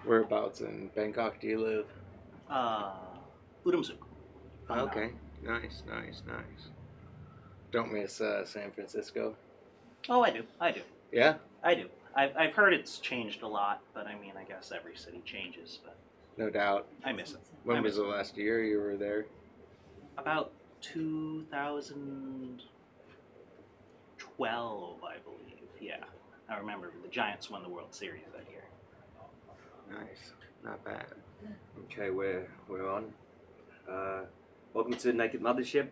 Whereabouts in Bangkok do you live? Uh, Udamsuk, Bangna. Okay, nice, nice, nice. Don't miss San Francisco. Oh, I do. I do. Yeah, I do. I've heard it's changed a lot, but I mean, I guess every city changes, but no doubt. I miss it. I When was miss the it. last year you were there? About 2012, I believe. Yeah. I remember the Giants won the World Series that year. Nice, not bad. Okay, we're on. Uh, Welcome to Naked Mothership.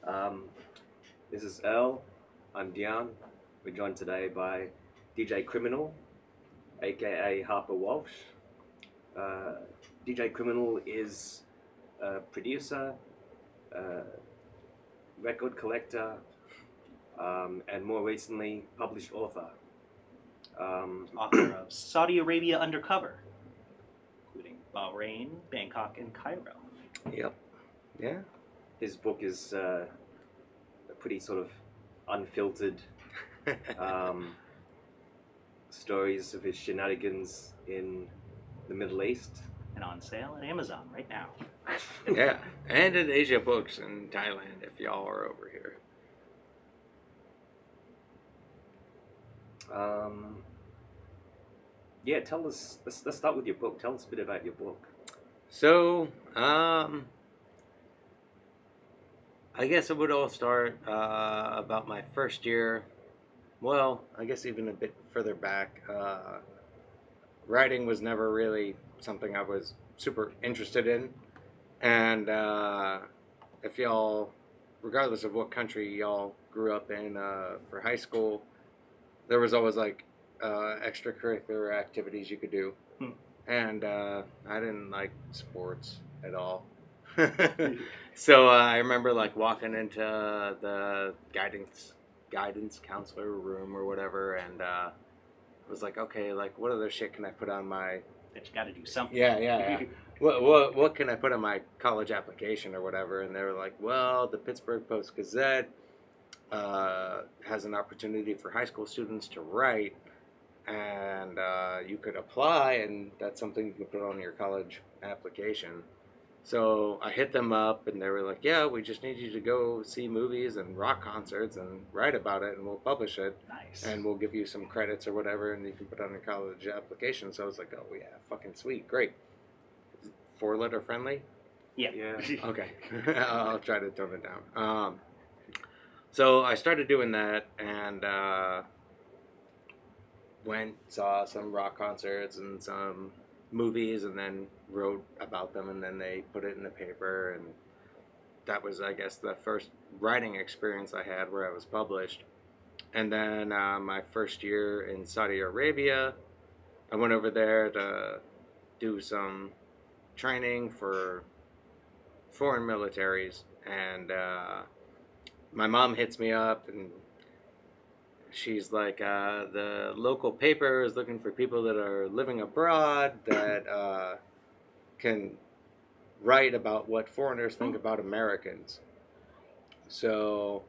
Um, this is Earl. I'm Dion. We're joined today by DJ Criminal, aka Harper Walsh. Uh, DJ Criminal is a producer, uh, record collector, and more recently, published author. Author of Saudi Arabia Undercover, including Bahrain, Bangkok, and Cairo. Yep. Yeah. His book is a pretty sort of unfiltered um, stories of his shenanigans in the Middle East. And on sale at Amazon right now. Yeah, and at Asia Books in Thailand if y'all are over here. Yeah, tell us. Let's start with your book. Tell us a bit about your book. So, I guess it would all start about my first year. Well, I guess even a bit further back. Writing was never really something I was super interested in. And if y'all, regardless of what country y'all grew up in for high school, there was always like extracurricular activities you could do. Hmm. And I didn't like sports at all. So I remember like walking into the guidance counselor room or whatever, and was like, okay, like what other shit can I put on my That you got to do something. yeah. What can I put on my college application or whatever? And they were like, well, the Pittsburgh Post Gazette has an opportunity for high school students to write, and you could apply, and that's something you can put on your college application. So I hit them up, and they were like, yeah, we just need you to go see movies and rock concerts and write about it, and we'll publish it, Nice. and we'll give you some credits or whatever, and you can put on your college application. So I was like, oh, yeah, fucking sweet, great. 4-letter friendly? Yeah. Okay. I'll try to tone it down. So I started doing that, and saw some rock concerts and some movies, and then wrote about them, and then they put it in the paper, and that was, I guess, the first writing experience I had where I was published. And then my first year in Saudi Arabia, I went over there to do some training for foreign militaries, and my mom hits me up, and she's like, the local paper is looking for people that are living abroad that can write about what foreigners think about Americans. So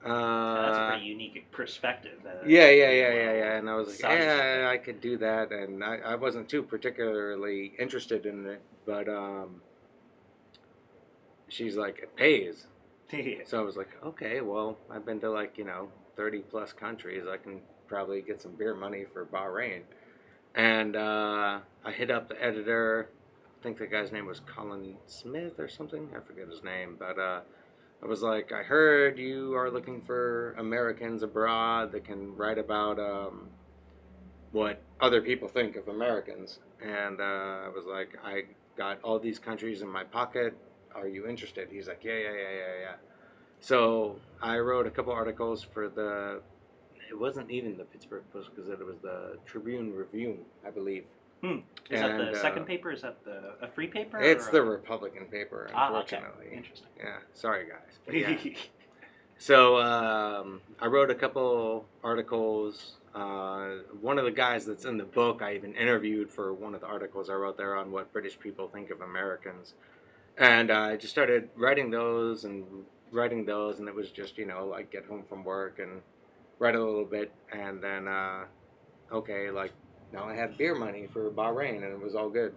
That's a pretty unique perspective. yeah. And I was like, yeah, I could do that, and I wasn't too particularly interested in it, but she's like, it pays. So I was like, okay, well, I've been to like 30 plus countries. I can probably get some beer money for Bahrain. And I hit up the editor. I think the guy's name was Colin Smith or something. I forget his name, but I was like, I heard you are looking for Americans abroad that can write about what other people think of Americans. And I was like, I got all these countries in my pocket. Are you interested? He's like, yeah. So I wrote a couple articles for it wasn't even the Pittsburgh Post Gazette, it was the Tribune Review, I believe. Is that the second paper? Is that a free paper? It's the Republican paper, unfortunately. Okay. Interesting. Yeah, sorry guys. But yeah. So I wrote a couple articles. One of the guys that's in the book, I even interviewed for one of the articles I wrote there on what British people think of Americans. And I just started writing those, and it was just, like get home from work and write a little bit, and then, okay, like now I have beer money for Bahrain, and it was all good.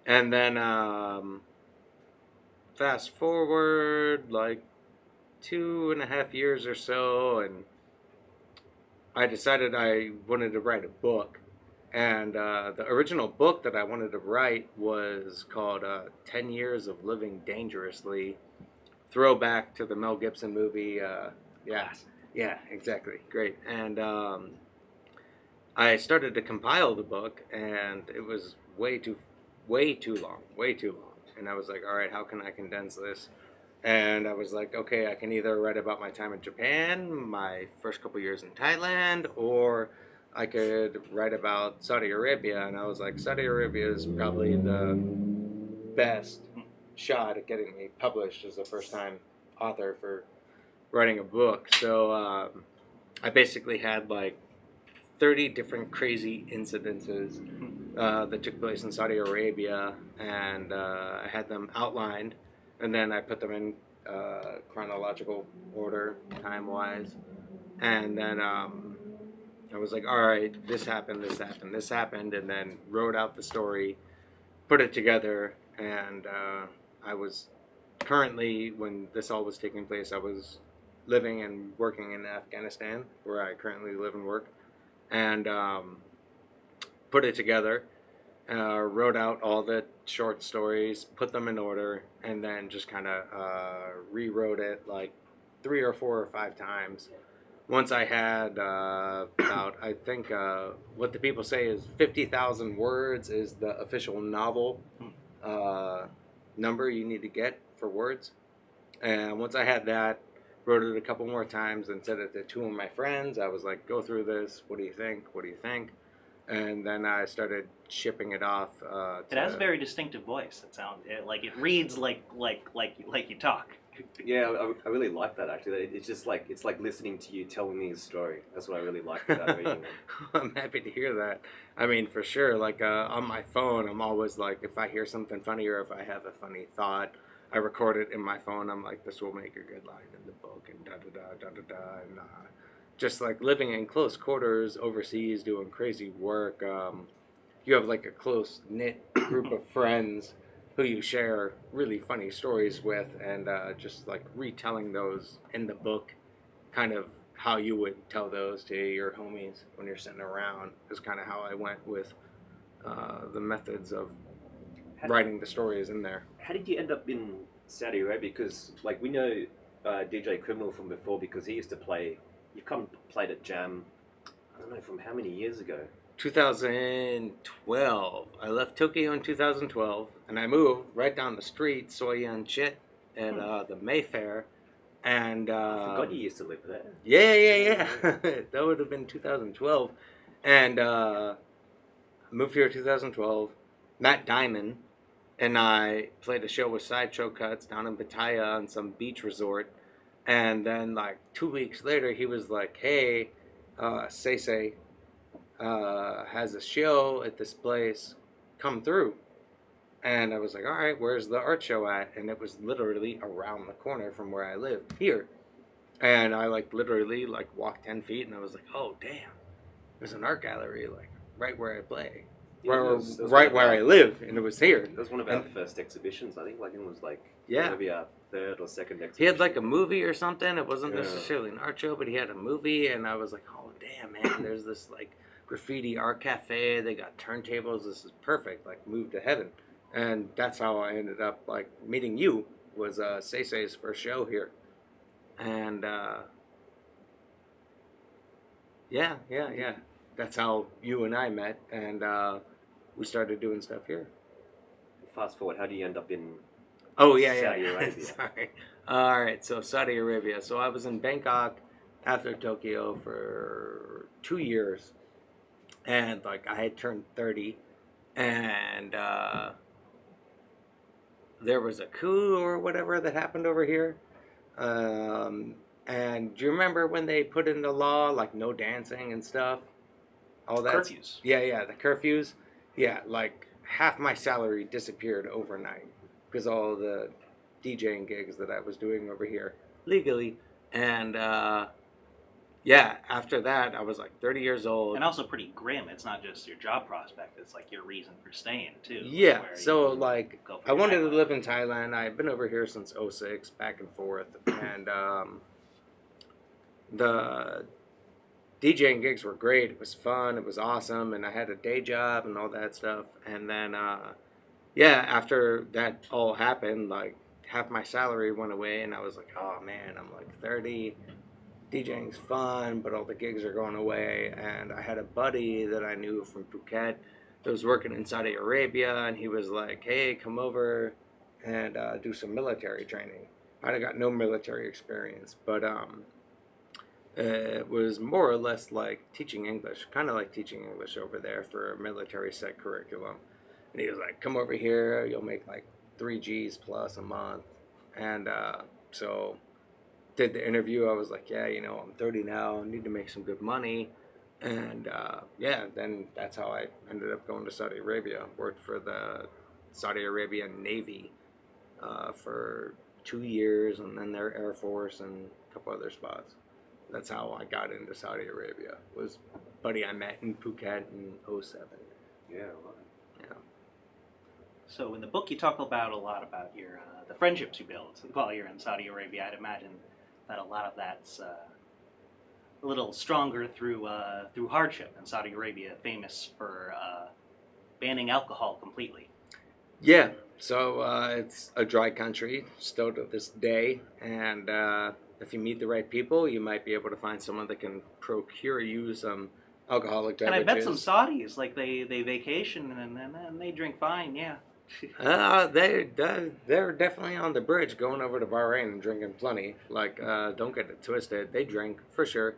And then fast forward like 2.5 years or so, and I decided I wanted to write a book. And the original book that I wanted to write was called 10 Years of Living Dangerously. Throwback to the Mel Gibson movie. Yeah, yeah, exactly. Great. And I started to compile the book, and it was way too long, way too long. And I was like, all right, how can I condense this? And I was like, okay, I can either write about my time in Japan, my first couple years in Thailand, or I could write about Saudi Arabia. And I was like, Saudi Arabia is probably the best shot at getting me published as a first time author for writing a book. So I basically had like 30 different crazy incidences that took place in Saudi Arabia, and I had them outlined, and then I put them in chronological order, time wise, and then I was like, all right, this happened, this happened, this happened, and then wrote out the story, put it together, and I was currently, when this all was taking place, I was living and working in Afghanistan, where I currently live and work, and put it together, wrote out all the short stories, put them in order, and then just kind of rewrote it like 3 or 4 or 5 times. Once I had about, I think, what the people say is 50,000 words is the official novel number you need to get for words. And once I had that, wrote it a couple more times and said it to two of my friends. I was like, go through this. What do you think? What do you think? And then I started shipping it off. It has a very distinctive voice. It sounds like it reads like you talk. Yeah, I really like that actually. It's just like it's like listening to you telling me a story. That's what I really like about reading it. I'm happy to hear that. I mean, for sure. Like on my phone, I'm always like, if I hear something funny or if I have a funny thought, I record it in my phone. I'm like, this will make a good line in the book, and da da da da da da. And just like living in close quarters overseas, doing crazy work. You have like a close knit group of friends who you share really funny stories with, and just like retelling those in the book, kind of how you would tell those to your homies when you're sitting around, is kind of how I went with the methods of writing the stories in there. How did you end up in Saudi Arabia? Because like we know DJ Criminal from before because he used to play. You come played at Jam. I don't know from how many years ago. 2012. I left Tokyo in 2012, and I moved right down the street, Soyan Chit, and the Mayfair. And I forgot you used to live there. Yeah. That would have been 2012, and I moved here in 2012. Matt Diamond and I played a show with Sideshow Cuts down in Pattaya on some beach resort, and then like 2 weeks later, he was like, "Hey, Say has a show at this place, come through." And I was like, all right, where's the art show at? And it was literally around the corner from where I live here. And I like literally like walked 10 feet, and I was like, oh damn, there's an art gallery like right where I play, Yeah, it was right where I live, and it was here. That was one of our first exhibitions, I think. Like it was like Yeah. maybe our third or second exhibition. He had like a movie or something. It wasn't Yeah. necessarily an art show, but he had a movie, and I was like, oh damn, man, there's this like graffiti art cafe. They got turntables. This is perfect. Like move to heaven. And that's how I ended up like meeting you. Was Say's first show here, and yeah. That's how you and I met, and we started doing stuff here. Fast forward, how do you end up in Oh yeah. Saudi Arabia? Sorry. All right, so Saudi Arabia. So I was in Bangkok after Tokyo for 2 years, and like I had turned 30, and there was a coup or whatever that happened over here. And do you remember when they put in the law like no dancing and stuff? All that Curfews. Yeah, the curfews. Yeah, like half my salary disappeared overnight because all the DJing gigs that I was doing over here legally, and yeah, after that, I was like 30 years old. And also pretty grim. It's not just your job prospect; it's like your reason for staying too. Yeah, where so you like go for I your wanted to nightlife. live in Thailand. I've been over here since '06, back and forth, and the DJing gigs were great. It was fun. It was awesome, and I had a day job and all that stuff. And then, yeah, after that all happened, like half my salary went away, and I was like, oh man, I'm like 30. DJing's fun, but all the gigs are going away. And I had a buddy that I knew from Phuket that was working in Saudi Arabia, and he was like, hey, come over and do some military training. I got no military experience, but it was more or less like teaching English, kind of like teaching English over there for a military set curriculum. And he was like, come over here, you'll make like 3 Gs plus a month. And so did the interview. I was like, yeah, I'm 30 now, I need to make some good money. And yeah, then that's how I ended up going to Saudi Arabia. Worked for the Saudi Arabian Navy for 2 years, and then their Air Force and a couple other spots. That's how I got into Saudi Arabia. Was a buddy I met in Phuket in '07. Yeah, right. Yeah. So in the book, you talk about a lot about your the friendships you build while you're in Saudi Arabia. I'd imagine that a lot of that's a little stronger through hardship. In Saudi Arabia, famous for banning alcohol completely. Yeah. So it's a dry country still to this day, and if you meet the right people, you might be able to find someone that can procure you some alcoholic And I beverages. bet some Saudis like they vacation and they drink fine. Yeah. They're definitely on the bridge going over to Bahrain and drinking plenty. Like, don't get it twisted. They drink for sure.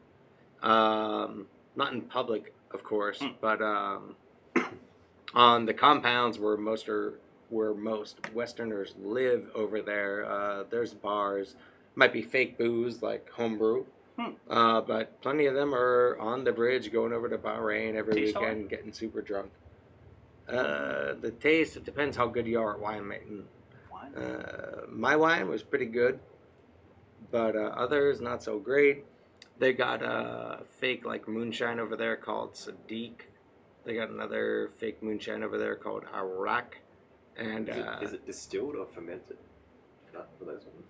Not in public, of course, but on the compounds where most Westerners live over there. There's bars. Might be fake booze like homebrew. But plenty of them are on the bridge going over to Bahrain every Taste how? weekend, getting super drunk. The taste, it depends how good you are at winemaking. My wine was pretty good, but others not so great. They got a fake like moonshine over there called Sadiq. They got another fake moonshine over there called Arak. And Is it distilled or fermented? For those ones.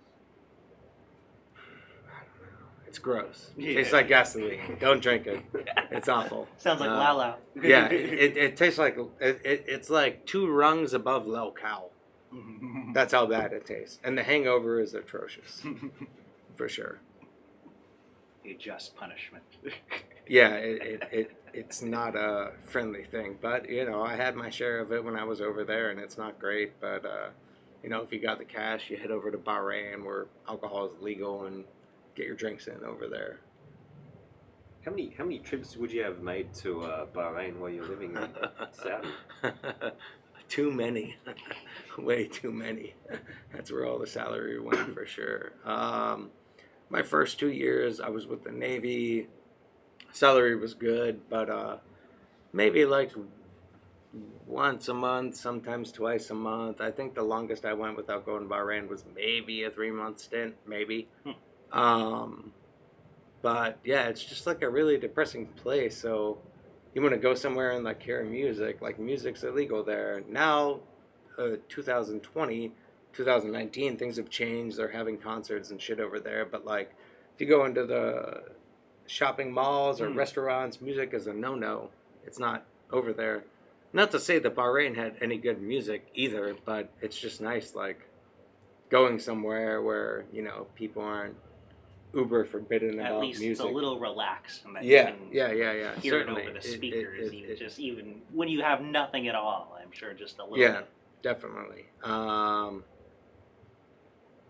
it's gross. It Yeah. tastes like gasoline. Don't drink it. It's awful. Sounds like Lala. Yeah, it tastes like it's like 2 rungs above low cow. That's how bad it tastes, and the hangover is atrocious, for sure. A just punishment. Yeah, it's not a friendly thing, but I had my share of it when I was over there, and it's not great. But if you got the cash, you head over to Bahrain where alcohol is legal and get your drinks in over there. How many trips would you have made to Bahrain while you're living in Saudi? Too many. Way too many. That's where all the salary went for sure. My first 2 years I was with the Navy. Salary was good, but maybe like once a month, sometimes twice a month. I think the longest I went without going to Bahrain was maybe a 3-month stint, maybe. But yeah, it's just like a really depressing place. So you want to go somewhere and like hear music, like music's illegal there. Now, 2020, 2019, things have changed. They're having concerts and shit over there. But like, if you go into the shopping malls or restaurants, music is a no-no. It's not over there. Not to say that Bahrain had any good music either, but it's just nice, like going somewhere where people aren't uber forbidden At about least music. it's a little relaxed. And that Yeah, you can yeah. hear Certainly, it over the speakers, it- even when you have nothing at all. I'm sure just a little yeah, bit. definitely.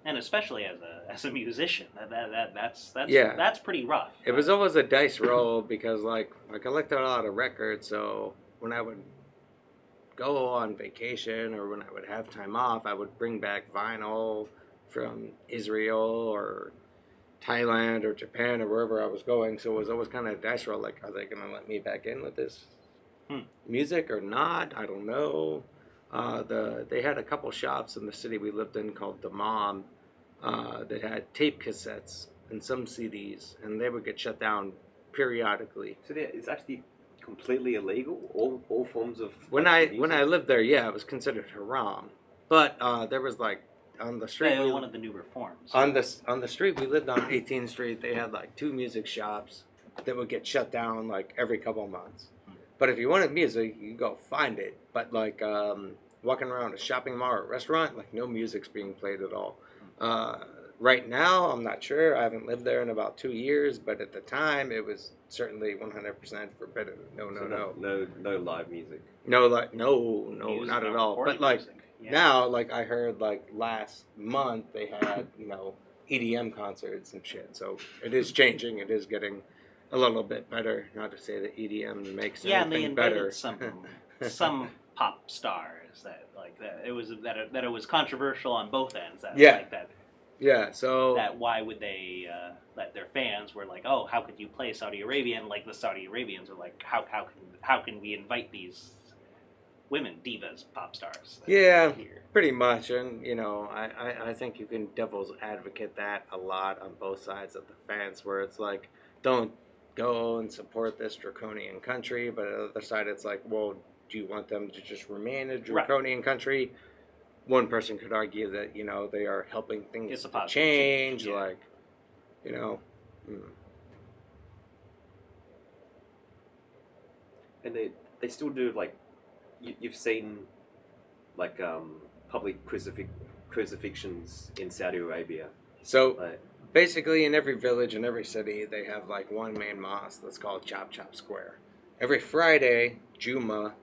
And especially as a musician, Yeah. that's pretty rough. It was always a dice roll because like I collected a lot of records, so when I would go on vacation or when I would have time off, I would bring back vinyl from Israel or Thailand or Japan or wherever I was going. So it was always kind of a dice roll. Like, are they going to let me back in with this music or not? I don't know. They had a couple shops in the city we lived in called Dammam that had tape cassettes, and some CDs, and they would get shut down periodically. So it's actually completely illegal. All forms of When like, when I music? lived there, yeah, it was considered haram. But there was like on the street Yeah, one of the new reforms. on the street we lived on 18th Street, they had like 2 music shops that would get shut down like every couple of months. But if you wanted music, you could go find it. But like walking around a shopping mall or a restaurant, like no music's being played at all. Uh, right now, I'm not sure. I haven't lived there in about 2 years, but at the time, it was certainly 100% forbidden. No, no, So no, no live music. no, like no, Music, not at no all. recording But like music. Yeah. now, like I heard, like last month they had EDM concerts and shit. So it is changing. It is getting a little bit better. Not to say that EDM makes Yeah, and they anything invited better. some pop stars that like that it was that it was controversial on both ends. That, Yeah. like that Yeah. So that why would they that their fans were like, oh, how could you play Saudi Arabia? And like the Saudi Arabians were like, how can we invite these women divas, pop stars? Yeah, here? pretty much. And I think you can devil's advocate that a lot on both sides of the fence, where it's like, don't go and support this draconian country, but on the other side, it's like, well, do you want them to just remain a draconian country? One person could argue that they are helping things It's a to positive change, change, yeah. like you know. mm. And they still do like you've seen like public crucifixions in Saudi Arabia. So Like, basically, in every village and every city, they have like one main mosque that's called Chop Chop Square. Every Friday, Juma,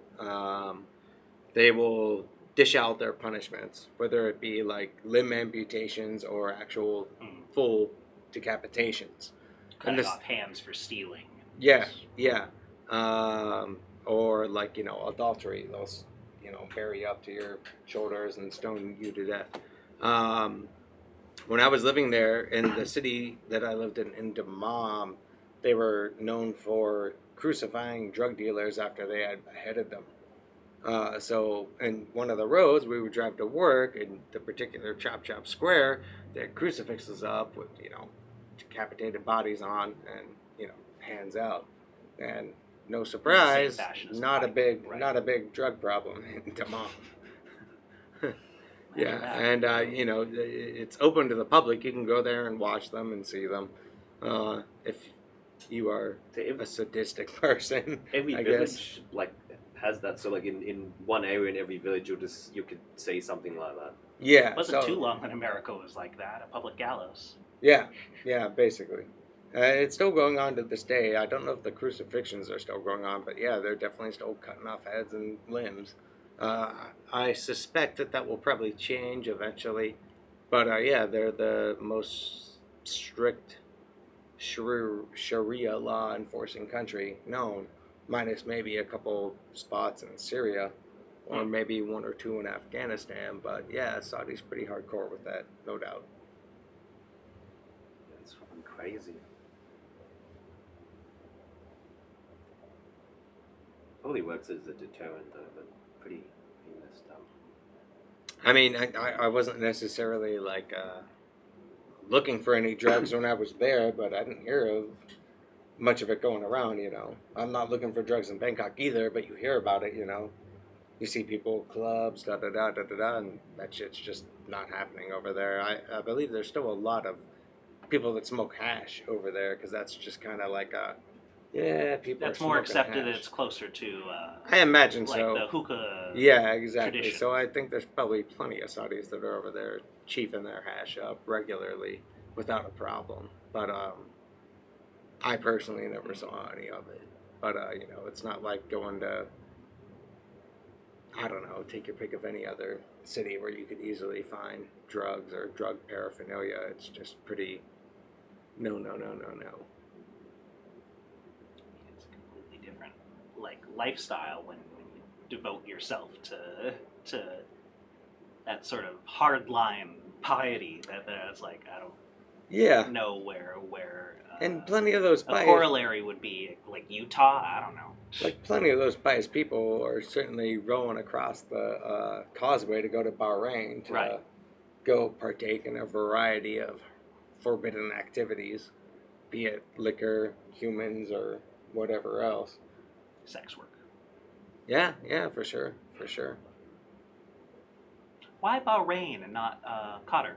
they will dish out their punishments, whether it be like limb amputations or actual full decapitations. Cutting this- off hands for stealing. Yeah, yeah. Or like adultery. They'll bury you up to your shoulders and stone you to death. When I was living there in the city that I lived in Dammam, they were known for crucifying drug dealers after they had beheaded them. So, in one of the roads, we would drive to work in the particular Chop Chop Square. They had crucifixes up with decapitated bodies on, and hands out. And no surprise, fashion as not a Bible, big right? not a big drug problem in Dammam. Yeah, that. and it's open to the public. You can go there and watch them and see them. If you are so a sadistic person, every I village guess. like has that. So like in one area in every village, you could say something like that. Yeah, It wasn't so- too long when America was like that, a public gallows. Yeah, basically. It's still going on to this day. I don't know if the crucifixions are still going on, but yeah, they're definitely still cutting off heads and limbs. I suspect that will probably change eventually. But yeah, they're the most strict Sharia law enforcing country known, minus maybe a couple spots in Syria, or maybe 1 or 2 in Afghanistan. But yeah, Saudi's pretty hardcore with that, no doubt. It's fucking crazy. Probably works as a deterrent though, but pretty messed up. I mean, I wasn't necessarily like looking for any drugs when I was there, but I didn't hear of much of it going around. I'm not looking for drugs in Bangkok either, but you hear about it. You see people, clubs, da da da da da da, and that shit's just not happening over there. I believe there's still a lot of people that smoke hash over there, because that's just kind of like people. That's are more smoking accepted. hash. It's closer to I imagine like so. the hookah. Yeah, exactly. tradition. So I think there's probably plenty of Saudis that are over there chiefing their hash up regularly without a problem. But I personally never saw any of it. But it's not like going to, I don't know, take your pick of any other city where you could easily find drugs or drug paraphernalia. It's just pretty no. It's a completely different like lifestyle when you devote yourself to that sort of hardline piety that's like I don't Yeah. know where And plenty of those a pious, corollary would be like Utah. I don't know. like plenty of those pious people are certainly rowing across the causeway to go to Bahrain to Right. go partake in a variety of forbidden activities, be it liquor, humans, or whatever else. Sex work. Yeah, yeah, for sure, for sure. Why Bahrain and not Qatar?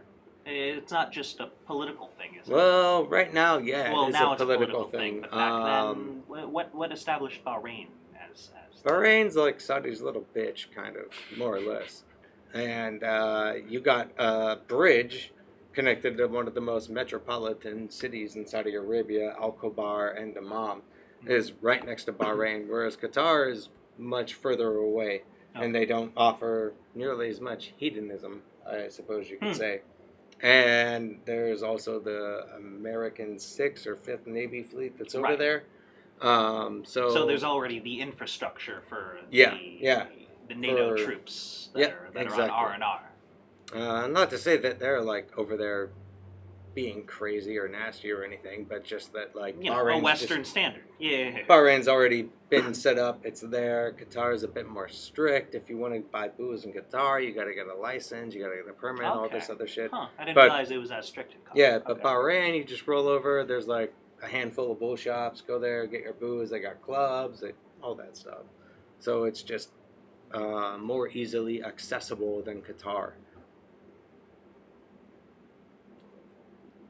It's not just a political thing, is it? Well, right now, yeah, Well, it is now a it's a political political thing, thing. but back then, what established Bahrain as Bahrain's like Saudi's little bitch, kind of, more or less. And you got a bridge connected to one of the most metropolitan cities in Saudi Arabia, Al Khobar and Dammam, is right next to Bahrain, whereas Qatar is much further away, and they don't offer nearly as much hedonism, I suppose you could say. And there's also the American 6th or 5th Navy Fleet that's over Right. there. So there's already the infrastructure for Yeah, the, yeah. the NATO For- troops yeah, that exactly. are on R&R. Not to say that they're like over there being crazy or nasty or anything, but just that like You know, a Western standard. Yeah. Bahrain's already been set up. It's there. Qatar's a bit more strict. If you want to buy booze in Qatar, you got to get a license. You got to get a permit. All Okay. this other shit. Huh. I didn't But- realize it was as strict in Qatar. Yeah, but Okay. Bahrain, you just roll over. There's like a handful of bull shops. Go there, get your booze. They got clubs, all that stuff. So it's just more easily accessible than Qatar.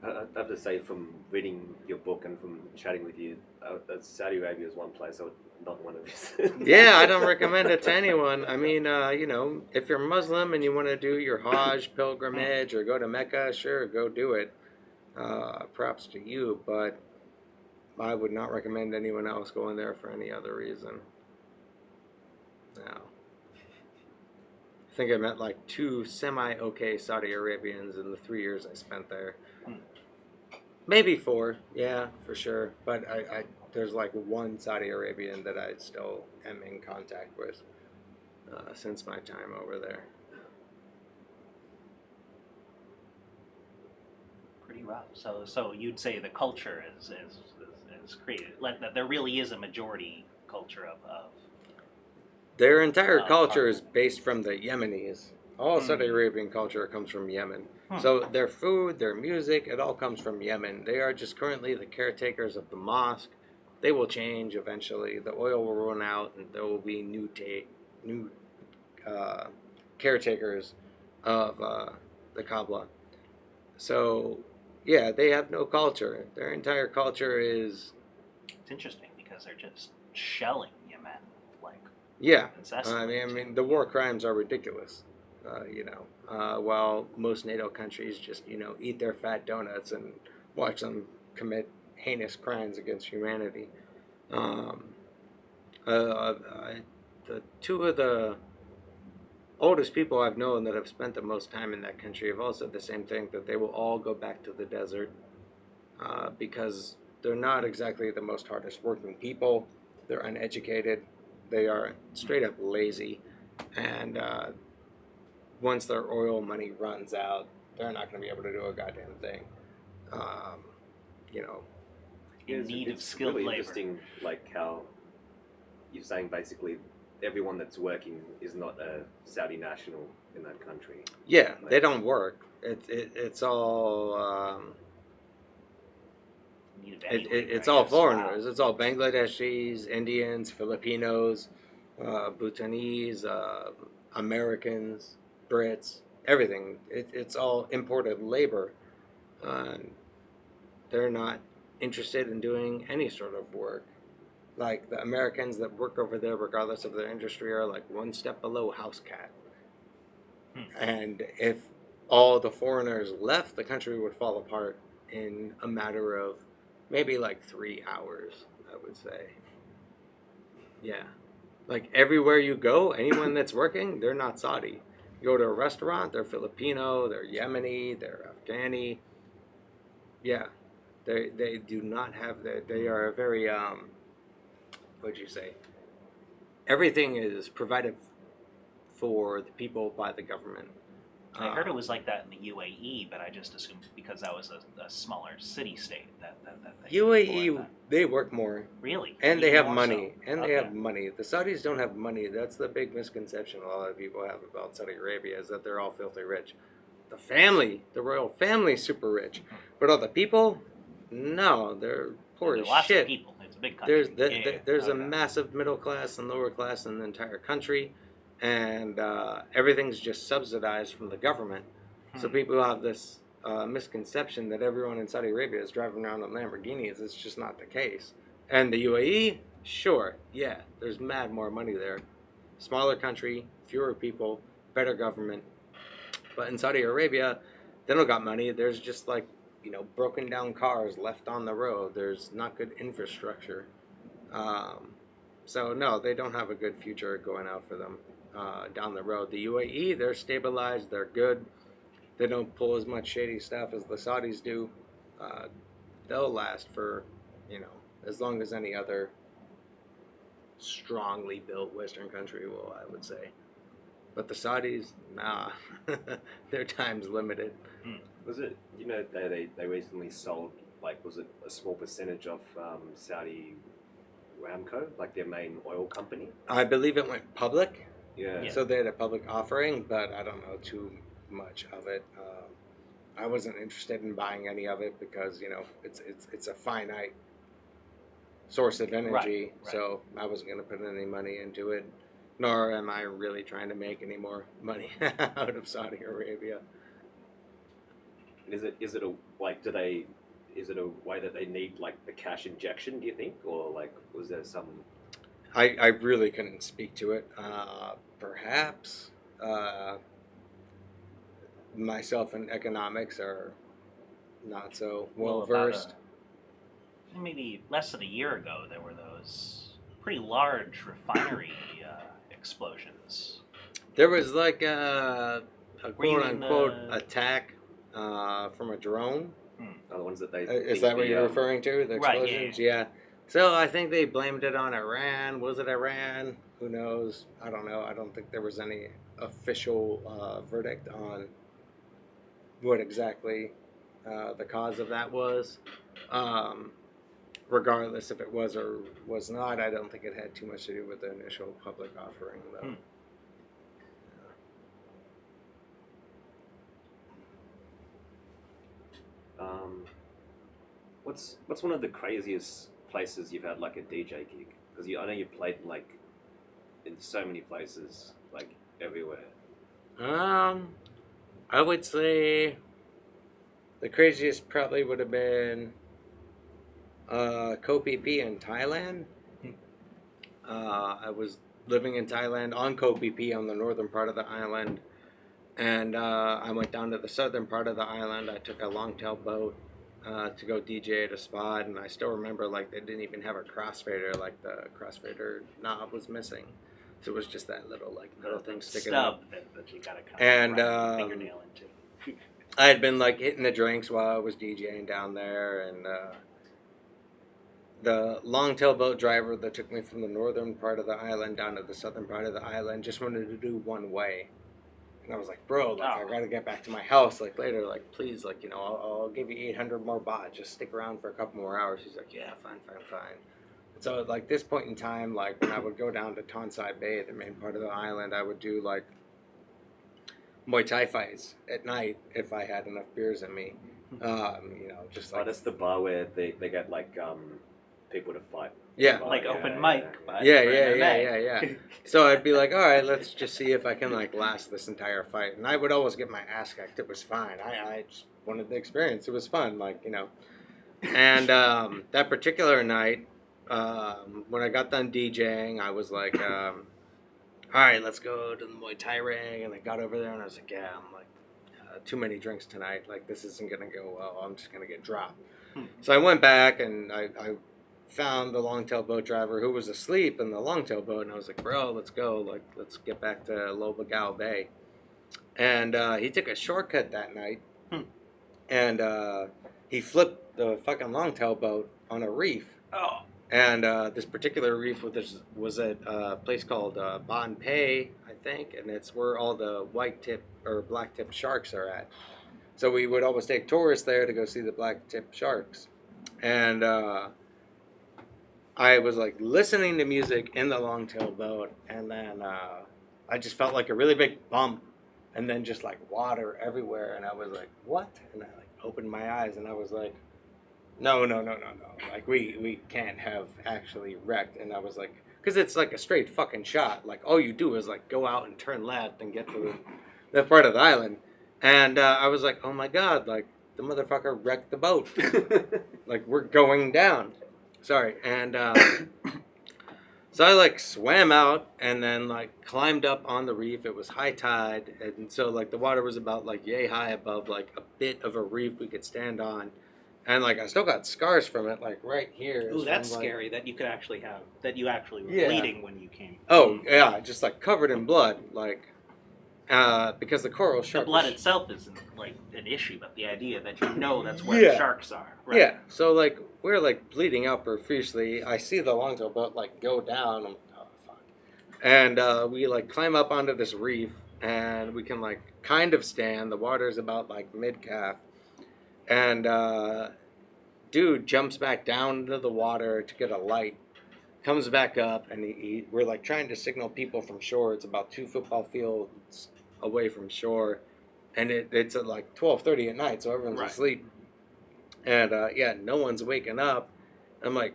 I have to say, from reading your book and from chatting with you, Saudi Arabia is one place I would not want to visit. Yeah, I don't recommend it to anyone. I mean, you know, if you're Muslim and you want to do your Hajj pilgrimage or go to Mecca, sure, go do it. Props to you, but I would not recommend anyone else going there for any other reason. No. I think I met like 2 semi-okay Saudi Arabians in the 3 years I spent there. Maybe 4, yeah, for sure. But I there's like 1 Saudi Arabian that I still am in contact with since my time over there. Pretty rough. So you'd say the culture is created, like that there really is a majority culture of Their entire culture is based from the Yemenis. All Saudi Hmm. Arabian culture comes from Yemen. Hmm. So their food, their music, it all comes from Yemen. They are just currently the caretakers of the mosque. They will change eventually. The oil will run out, and there will be new caretakers of the Kaaba. So, yeah, they have no culture. Their entire culture is, It's interesting because they're just shelling Yemen like yeah. incessantly. I mean, the war crimes are ridiculous. While most NATO countries just, eat their fat donuts and watch them commit heinous crimes against humanity. The 2 of the oldest people I've known that have spent the most time in that country have all said the same thing, that they will all go back to the desert because they're not exactly the most hardest working people. They're uneducated. They are straight up lazy. And once their oil money runs out, they're not going to be able to do a goddamn thing. in need of it's skilled really labor. interesting, like how you're saying basically everyone that's working is not a Saudi national in that country. Yeah, they don't work. It's all In need of any labor, it's I all guess. foreigners. Wow. It's all Bangladeshis, Indians, Filipinos, Bhutanese, Americans, Brits, everything. It's all imported labor. They're not interested in doing any sort of work. Like the Americans that work over there, regardless of their industry, are like one step below house cat. And if all the foreigners left, the country would fall apart in a matter of maybe like 3 hours, I would say. Yeah. Like everywhere you go, anyone that's working, they're not Saudi. You go to a restaurant, they're Filipino, they're Yemeni, they're Afghani. Yeah. They do not have that. They are very, what'd you say? Everything is provided for the people by the government. I heard it was like that in the UAE, but I just assumed because that was a smaller city state that they UAE, employed that. they work more. Really, And they Even have more money. so. And Okay. they have money. The Saudis don't have money. That's the big misconception a lot of people have about Saudi Arabia, is that they're all filthy rich. the family, the royal family, is super rich, but all the people, no, they're poor There's as lots of shit. people. It's a big country. There's a Okay. massive middle class and lower class in the entire country, and everything's just subsidized from the government. So people have this misconception that everyone in Saudi Arabia is driving around in Lamborghinis. It's just not the case. And the UAE, sure, yeah, there's mad more money there. Smaller country, fewer people, better government. But in Saudi Arabia, they don't got money. There's just like, broken down cars left on the road. There's not good infrastructure. Um, so no, they don't have a good future going out for them down the road. The UAE, they're stabilized. They're good. They don't pull as much shady stuff as the Saudis do. Uh, they'll last for, as long as any other strongly built Western country will, I would say. But the Saudis, nah, their time's limited. Was it, they recently sold, like, was it a small percentage of Saudi Aramco, like their main oil company? I believe it went public, Yeah. Yeah. so they had a public offering, but I don't know too much of it. I wasn't interested in buying any of it because it's a finite source of energy, Right. so I wasn't going to put any money into it. Nor am I really trying to make any more money out of Saudi Arabia. Is it a is it a way that they need like the cash injection? Do you think, or like was there some? I really couldn't speak to it. Perhaps myself and economics are not so well versed. Maybe less than a year ago, there were those pretty large refinery explosions. There was like a Were you quote in unquote the- attack from a drone. Are the ones that they Is think that what the, you're referring to? The Right, yeah, explosions? Yeah. So I think they blamed it on Iran. Was it Iran? Who knows? I don't know. I don't think there was any official verdict on what exactly the cause of that was. Regardless if it was or was not, I don't think it had too much to do with the initial public offering, though. What's one of the craziest places you've had like a DJ gig? Because I know you've played like in so many places, like everywhere. I would say the craziest probably would have been Koh Phi Phi in Thailand. I was living in Thailand on Koh Phi Phi on the northern part of the island, and I went down to the southern part of the island. I took a longtail boat to go DJ at a spot, and I still remember like they didn't even have a crossfader, like the crossfader knob was missing, so it was just that little like metal thing sticking up. Stub that you gotta kind And, of run your fingernail into. I had been like hitting the drinks while I was DJing down there, and the longtail boat driver that took me from the northern part of the island down to the southern part of the island just wanted to do one way. And I was like, bro, like, I gotta get back to my house, like, later, like, please, like, I'll give you 800 more baht, just stick around for a couple more hours. He's like, yeah, fine. And so, like, this point in time, like, when I would go down to Tonsai Bay, the main part of the island, I would do, like, Muay Thai fights at night if I had enough beers in me. Just like... Oh, that's the bar where they get like people to fight. Yeah. Like open mic, but Yeah. for MMA. So I'd be like, all right, let's just see if I can like last this entire fight. And I would always get my ass kicked. It was fine. I just wanted the experience. It was fun, And that particular night, when I got done DJing, I was like, all right, let's go to the Muay Thai ring. And I got over there and I was like, yeah, I'm like, too many drinks tonight. Like, this isn't going to go well. I'm just going to get dropped. So I went back and I found the longtail boat driver who was asleep in the longtail boat, and I was like, bro, let's go, like, let's get back to Lobagao Bay. And he took a shortcut that night, and he flipped the fucking longtail boat on a reef. Oh. And this particular reef was at a place called Bon Pei, I think, and it's where all the white tip or black tip sharks are at. So we would always take tourists there to go see the black tip sharks. And I was like listening to music in the longtail boat, and then I just felt like a really big bump, and then just like water everywhere, and I was like, what? And I like opened my eyes, and I was like, no, like we can't have actually wrecked. And I was like, because it's like a straight fucking shot, like all you do is like go out and turn left and get to that part of the island. And I was like, oh my god, like the motherfucker wrecked the boat. Like we're going down. Sorry. And so I like swam out and then like climbed up on the reef. It was high tide, and so like the water was about like yay high above like a bit of a reef we could stand on. And like I still got scars from it, like right here. Ooh, that's from, like, scary that you could actually have, that you actually were Yeah. bleeding when you came. Oh yeah, just like covered in blood, like because the coral The shark. blood was- itself isn't like an issue, but the idea that you know that's where Yeah. the sharks are. Right? Yeah, so like we're like bleeding out profusely. I see the longtail boat like go down. I'm like, oh fuck. And we like climb up onto this reef, and we can like kind of stand. The water's about like mid calf, and dude jumps back down into the water to get a light. Comes back up, and we're like trying to signal people from shore. It's about 2 football fields away from shore, and it's at like 12:30 at night, so everyone's Right. asleep. And yeah, no one's waking up. I'm like,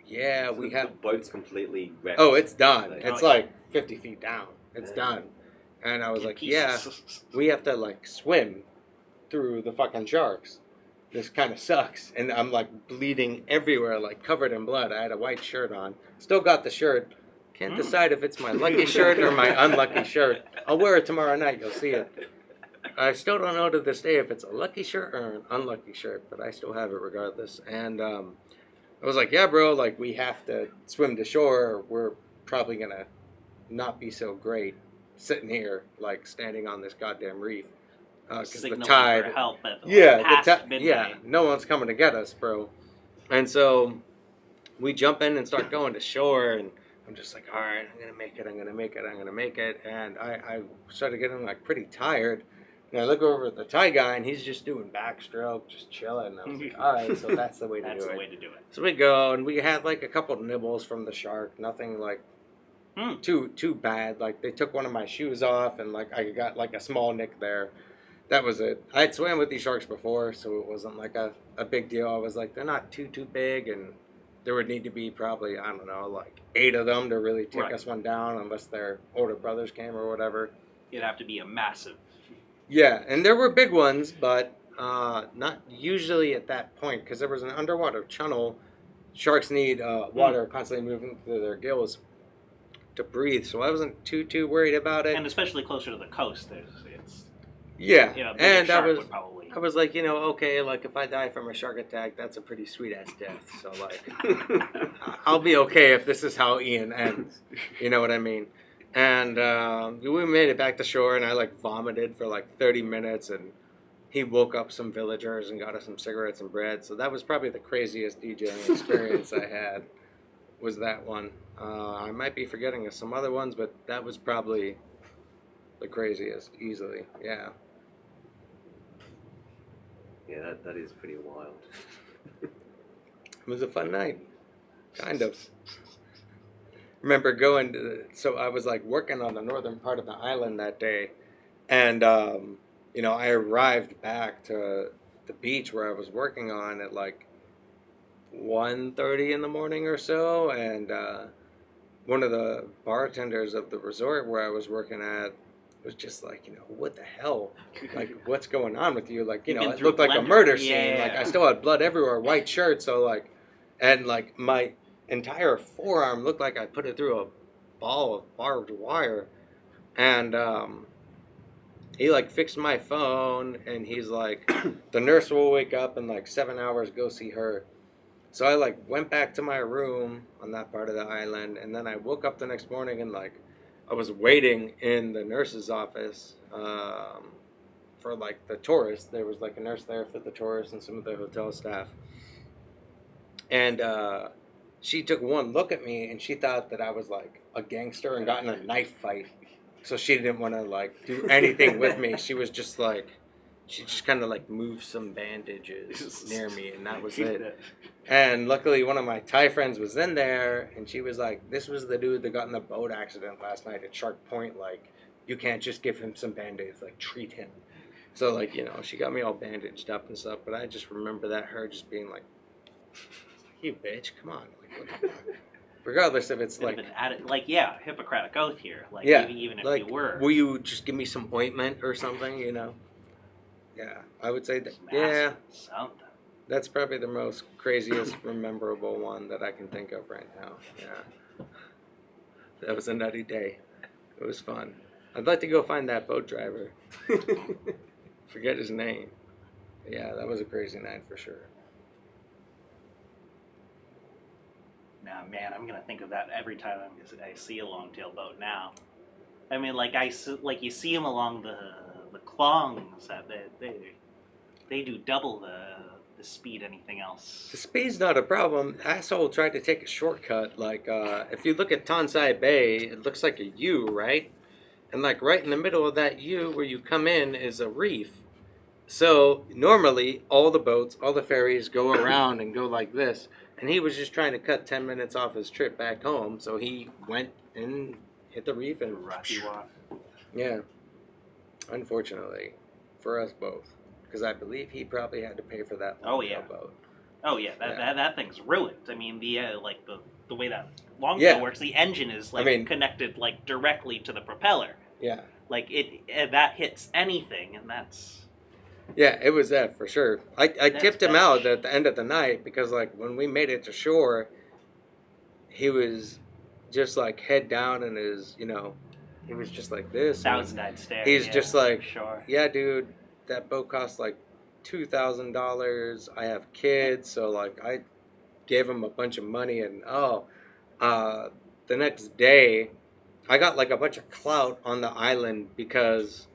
yeah, So we the have. boat's completely wrecked. Oh, it's done. Like- It's Oh, yeah. like 50 feet down. It's Yeah. done. And I was In like, pieces. yeah, we have to like swim through the fucking sharks. This kind of sucks. And I'm like bleeding everywhere, like covered in blood. I had a white shirt on. Still got the shirt. Can't decide if it's my lucky shirt or my unlucky shirt. I'll wear it tomorrow night. You'll see it. I still don't know to this day if it's a lucky shirt or an unlucky shirt, but I still have it regardless. And I was like, yeah, bro, like we have to swim to shore, or we're probably going to not be so great sitting here, like standing on this goddamn reef. Because the Signaling tide. for help at Yeah, past midnight. yeah, no one's coming to get us, bro. And so we jump in and start going to shore, and I'm just like, all right, I'm gonna make it. And I started getting like pretty tired. And I look over at the Thai guy, and he's just doing backstroke, just chilling. And I was like, all right, so that's the way to That's do the it. way to do it. So we go, and we had like a couple nibbles from the shark, nothing like too bad. Like they took one of my shoes off, and like I got like a small nick there. That was it. I had swam with these sharks before, so it wasn't like a big deal. I was like, they're not too big, and there would need to be probably, I don't know, like 8 of them to really take Right. us one down, unless their older brothers came or whatever. It'd have to be a massive. Yeah, and there were big ones, but not usually at that point, because there was an underwater channel. Sharks need water constantly moving through their gills to breathe, so I wasn't too worried about it. And especially closer to the coast, it's Yeah, you know, a bigger and shark would probably. I was like, okay, like if I die from a shark attack, that's a pretty sweet ass death. So like, I'll be okay if this is how Ian ends. You know what I mean? And we made it back to shore, and I like vomited for like 30 minutes, and he woke up some villagers and got us some cigarettes and bread. So that was probably the craziest DJing experience I had. Was that one? I might be forgetting of some other ones, but that was probably the craziest, easily. Yeah. Yeah, that is pretty wild. It was a fun night, kind of. Remember going to, so I was like working on the northern part of the island that day, and I arrived back to the beach where I was working on at like 1:30 in the morning or so, and one of the bartenders of the resort where I was working at was just like, what the hell? Like, what's going on with you? Like, You've been it through looked like a blender. murder scene. Yeah. Like, I still had blood everywhere, white shirt, so like, and like my entire forearm looked like I put it through a ball of barbed wire. And he like fixed my phone, and he's like, the nurse will wake up in like 7 hours, go see her. So I like went back to my room on that part of the island, and then I woke up the next morning, and like I was waiting in the nurse's office for like the tourists. There was like a nurse there for the tourists and some of the hotel staff. And she took one look at me, and she thought that I was like a gangster and got in a knife fight. So she didn't want to like do anything with me. She was just like, she just kind of like moved some bandages near me, and that was it. And luckily one of my Thai friends was in there, and she was like, this was the dude that got in the boat accident last night at Shark Point like you can't just give him some band-aids, like treat him. So like, you know, she got me all bandaged up and stuff, but I just remember that her just being like, you bitch, come on, like what the fuck? Regardless if it's Could have like, been added, like, yeah, Hippocratic oath here. Like, yeah, even if like, you were. will you just give me some ointment or something, you know? Yeah, I would say that, Some yeah, aspirin, something. that's probably the most craziest, memorable one that I can think of right now. Yeah, that was a nutty day. It was fun. I'd like to go find that boat driver. Forget his name. Yeah, that was a crazy night for sure. Nah, man, I'm gonna think of that every time I see a long-tail boat now. I mean, like like you see them along the clongs that they do double the speed anything else. The speed's not a problem. Asshole tried to take a shortcut. Like, if you look at Tonsai Bay, it looks like a U, right? And like right in the middle of that U where you come in is a reef. So normally all the boats, all the ferries go around and go like this. And he was just trying to cut 10 minutes off his trip back home. So he went and hit the reef and Rocky Walk. yeah, unfortunately for us both. Because I believe he probably had to pay for that Oh, long yeah. boat. Oh yeah, Yeah. that thing's ruined. I mean, like the way that longtail Yeah. works, the engine is like I mean- connected like directly to the propeller. Yeah. Like that hits anything, and that's Yeah, it was that for sure. I That's tipped him bad out shit. at the end of the night because like when we made it to shore, he was just like head down and his, you know, he was just like this. and thousand-eyed stare. He's yeah, just like, for sure. yeah, dude, that boat costs like $2,000. I have kids, so like I gave him a bunch of money, and the next day, I got like a bunch of clout on the island because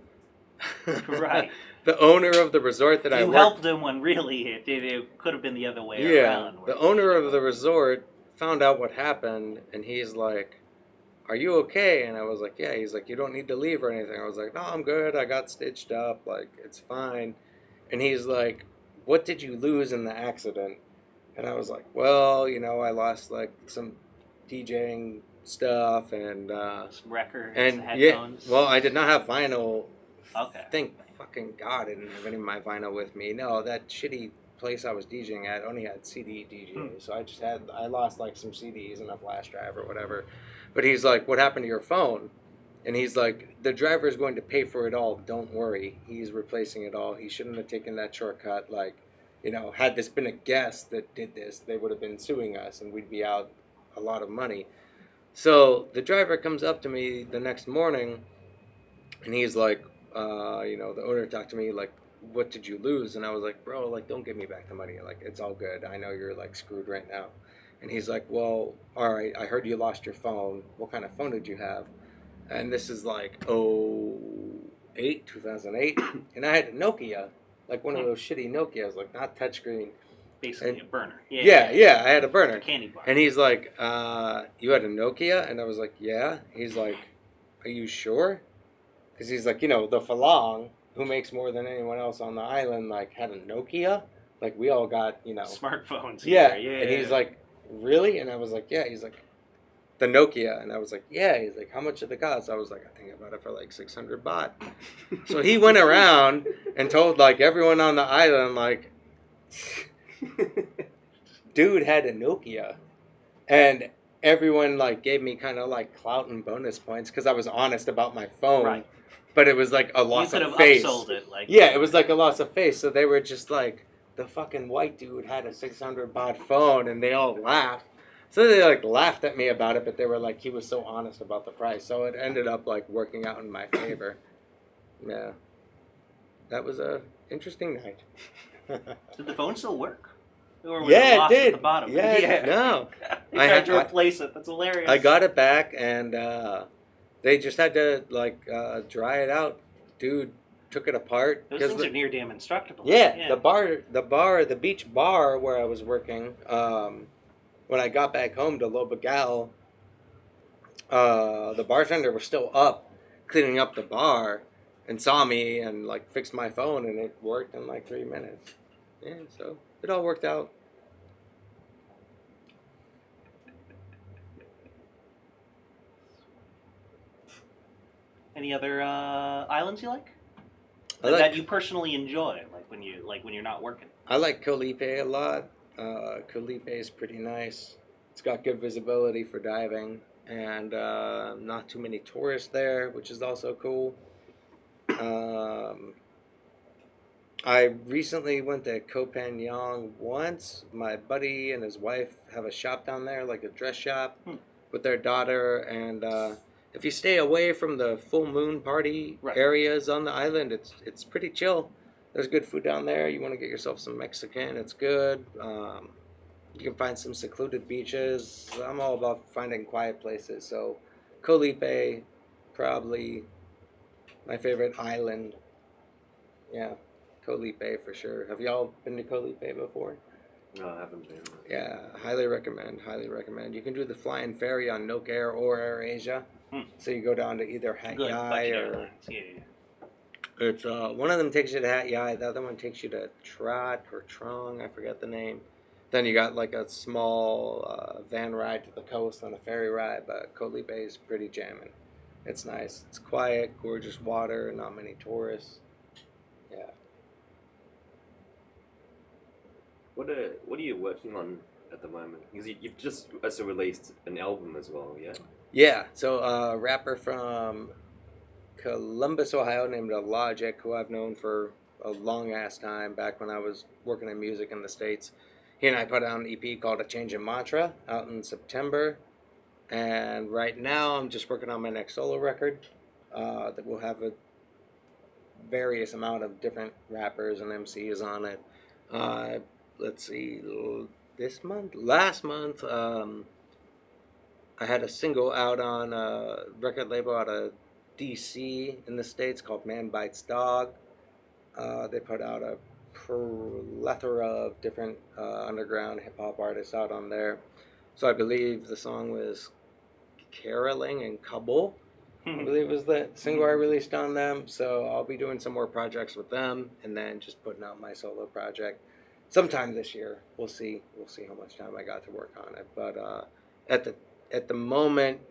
Right. the owner of the resort that I You worked. helped him when really it could have been the other way Yeah, around. the owner of the resort found out what happened, and he's like, "Are you okay?" And I was like, "Yeah." He's like, "You don't need to leave or anything." I was like, "No, I'm good. I got stitched up. Like, it's fine." And he's like, "What did you lose in the accident?" And I was like, "Well, you know, I lost like some DJing stuff and Some records, and headphones. yeah. Well, I did not have vinyl. Okay. Thank fucking God I didn't have any of my vinyl with me. No, that shitty place I was DJing at only had CD DJs, so I lost like some CDs and a flash drive or whatever. But he's like, "What happened to your phone?" And he's like, "The driver is going to pay for it all. Don't worry. He's replacing it all. He shouldn't have taken that shortcut. Like, you know, had this been a guest that did this, they would have been suing us, and we'd be out a lot of money." So the driver comes up to me the next morning, and he's like, you know, the owner talked to me like, "What did you lose?" And I was like, "Bro, like, don't give me back the money. Like, it's all good. I know you're like screwed right now." And he's like, "Well, all right. I heard you lost your phone. What kind of phone did you have?" And this is like 2008, and I had a Nokia, like one of those shitty Nokias, like not touchscreen. Basically And- a burner. Yeah, I had a burner. A candy bar. And he's like, "You had a Nokia?" And I was like, "Yeah." He's like, "Are you sure?" Because he's like, you know, the Falong, who makes more than anyone else on the island, like had a Nokia. Like we all got, you know, Smartphones. yeah. Here. And he's like, "Really?" And I was like, "Yeah." He's like, "The Nokia," and I was like, "Yeah." He's like, "How much did it cost?" I was like, "I think I bought it for like 600 baht." So he went around and told like everyone on the island, like, dude had a Nokia, and everyone like gave me kind of like clout and bonus points because I was honest about my phone. Right. But it was like a You loss could of have face. upsold it. Like Yeah, it was like a loss of face. So they were just like, the fucking white dude had a 600 baht phone, and they all laughed. So they like laughed at me about it, but they were like, he was so honest about the price. So it ended up like working out in my favor. Yeah, that was a interesting night. Did the phone still work? Or was Yeah, it lost it did. at the bottom? Yeah, no. They I tried had- to replace it. That's hilarious. I got it back, and they just had to like dry it out. Dude took it apart. Those 'cause things the- are near damn indestructible. Yeah, the beach bar where I was working, when I got back home to Lobagal, the bartender was still up cleaning up the bar and saw me and like fixed my phone, and it worked in like 3 minutes. Yeah, so it all worked out. Any other islands you like? I That like you personally enjoy, like when you're not working. I like Colipe a lot. Colipe is pretty nice. It's got good visibility for diving, and not too many tourists there, which is also cool. Um, I recently went to Koh Phangan once. My buddy and his wife have a shop down there, like a dress shop, Hmm. with their daughter. And if you stay away from the full moon party Right. areas on the island, it's pretty chill. There's good food down there. You want to get yourself some Mexican, it's good. You can find some secluded beaches. I'm all about finding quiet places. So, Colipe, probably my favorite island. Yeah, Colipe for sure. Have y'all been to Colipe before? No, I haven't been. Yeah, highly recommend. Highly recommend. You can do the flying ferry on Nook Air or AirAsia. Hmm. So you go down to either Hat Good Yai budget or airlines. Yeah. it's one of them takes you to Hat Yai, the other one takes you to Trot or Trong, I forget the name. Then you got like a small van ride to the coast on a ferry ride, but Colipe is pretty jamming. It's nice. It's quiet, gorgeous water, not many tourists. Yeah. What are you working on at the moment? Because you've just also released an album as well, yeah? Yeah, so a rapper from Columbus, Ohio named Logic, who I've known for a long ass time back when I was working in music in the States. He and I put out an EP called A Change in Mantra out in September. And right now I'm just working on my next solo record that will have a various amount of different rappers and MCs on it. Uh, let's see, last month, I had a single out on a record label out of DC in the States called Man Bites Dog. They put out a plethora of different underground hip hop artists out on there. So I believe the song was Caroling in Kabul, I believe was the single I released on them. So I'll be doing some more projects with them, and then just putting out my solo project sometime this year. We'll see. We'll see how much time I got to work on it. But at the at the moment,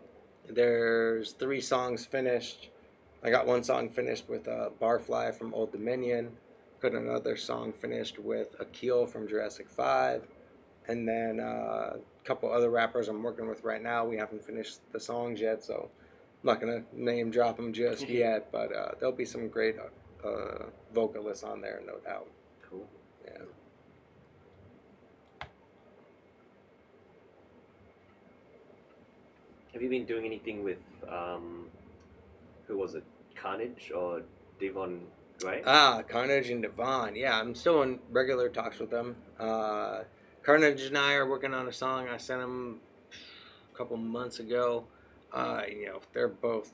there's 3 songs finished. I got one song finished with Barfly from Old Dominion. Got another song finished with Akil from Jurassic 5. And then a couple other rappers I'm working with right now. We haven't finished the songs yet, so I'm not going to name drop them just yet. But there'll be some great vocalists on there, no doubt. Cool. Yeah. Have you been doing anything with who was it? Carnage or Devon Gray? Carnage and Devon. Yeah, I'm still in regular talks with them. Carnage and I are working on a song. I sent them a couple months ago. They're both,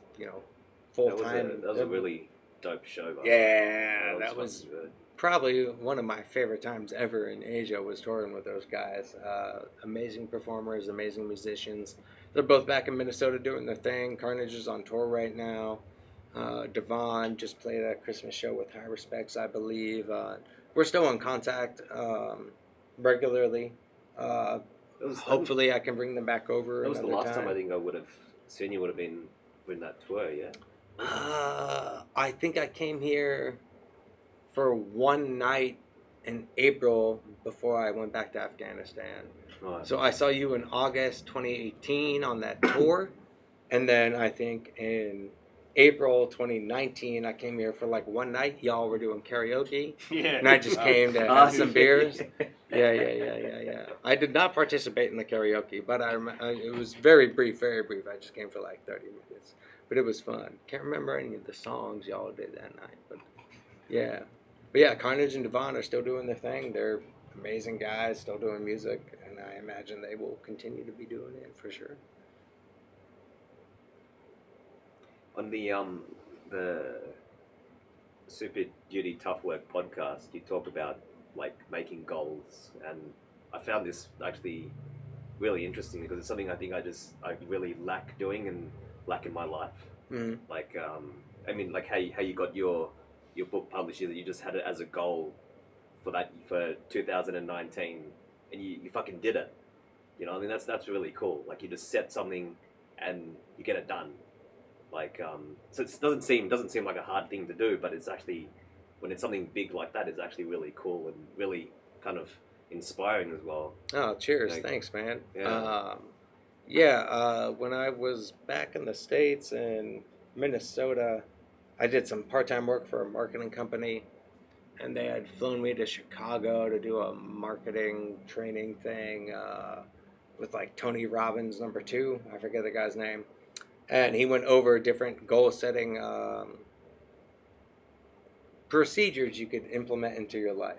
full time. That was a really dope show. Yeah, that was fucking good. probably one of my favorite times ever in Asia was touring with those guys. Amazing performers, amazing musicians. They're both back in Minnesota doing their thing. Carnage is on tour right now. Devon just played a Christmas show with High Respects, I believe. We're still in contact regularly. Hopefully, I can bring them back over. That was the another last time I think I would have seen you would have been in that tour, yeah? I think I came here for one night in April before I went back to Afghanistan. Right. So I saw you in August 2018 on that tour, and then I think in April 2019 I came here for like one night. Y'all were doing karaoke, Yeah. and I just came to have Awesome. some beers. Yeah. I did not participate in the karaoke, but it was very brief, very brief. I just came for like 30 minutes, but it was fun. Can't remember any of the songs y'all did that night, but yeah. But yeah, Carnage and Devon are still doing their thing. They're amazing guys, still doing music, and I imagine they will continue to be doing it for sure. On the Super Duty Tough Work podcast, you talk about like making goals, and I found this actually really interesting because it's something I think I really lack doing and lack in my life. Mm-hmm. Like like how you got your book published, that you just had it as a goal for 2019, and you fucking did it. You know, I mean that's really cool. Like you just set something and you get it done. Like, so it doesn't seem like a hard thing to do, but it's actually, when it's something big like that, it's actually really cool and really kind of inspiring as well. Oh, cheers. Like, Thanks, man. yeah. When I was back in the States in Minnesota, I did some part time work for a marketing company, and they had flown me to Chicago to do a marketing training thing with like Tony Robbins, number two. I forget the guy's name. And he went over different goal setting procedures you could implement into your life.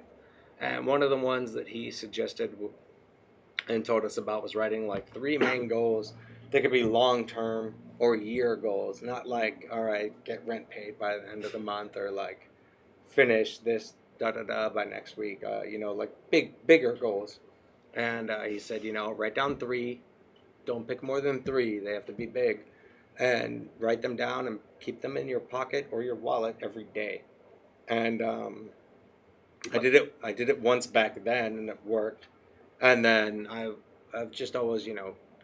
And one of the ones that he suggested and told us about was writing like three main goals. They could be long term or year goals, not like, all right, get rent paid by the end of the month, or like finish this da da da by next week. Like bigger goals. And he said, write down three. Don't pick more than three. They have to be big, and write them down and keep them in your pocket or your wallet every day. And I did it once back then, and it worked. And then I've just always,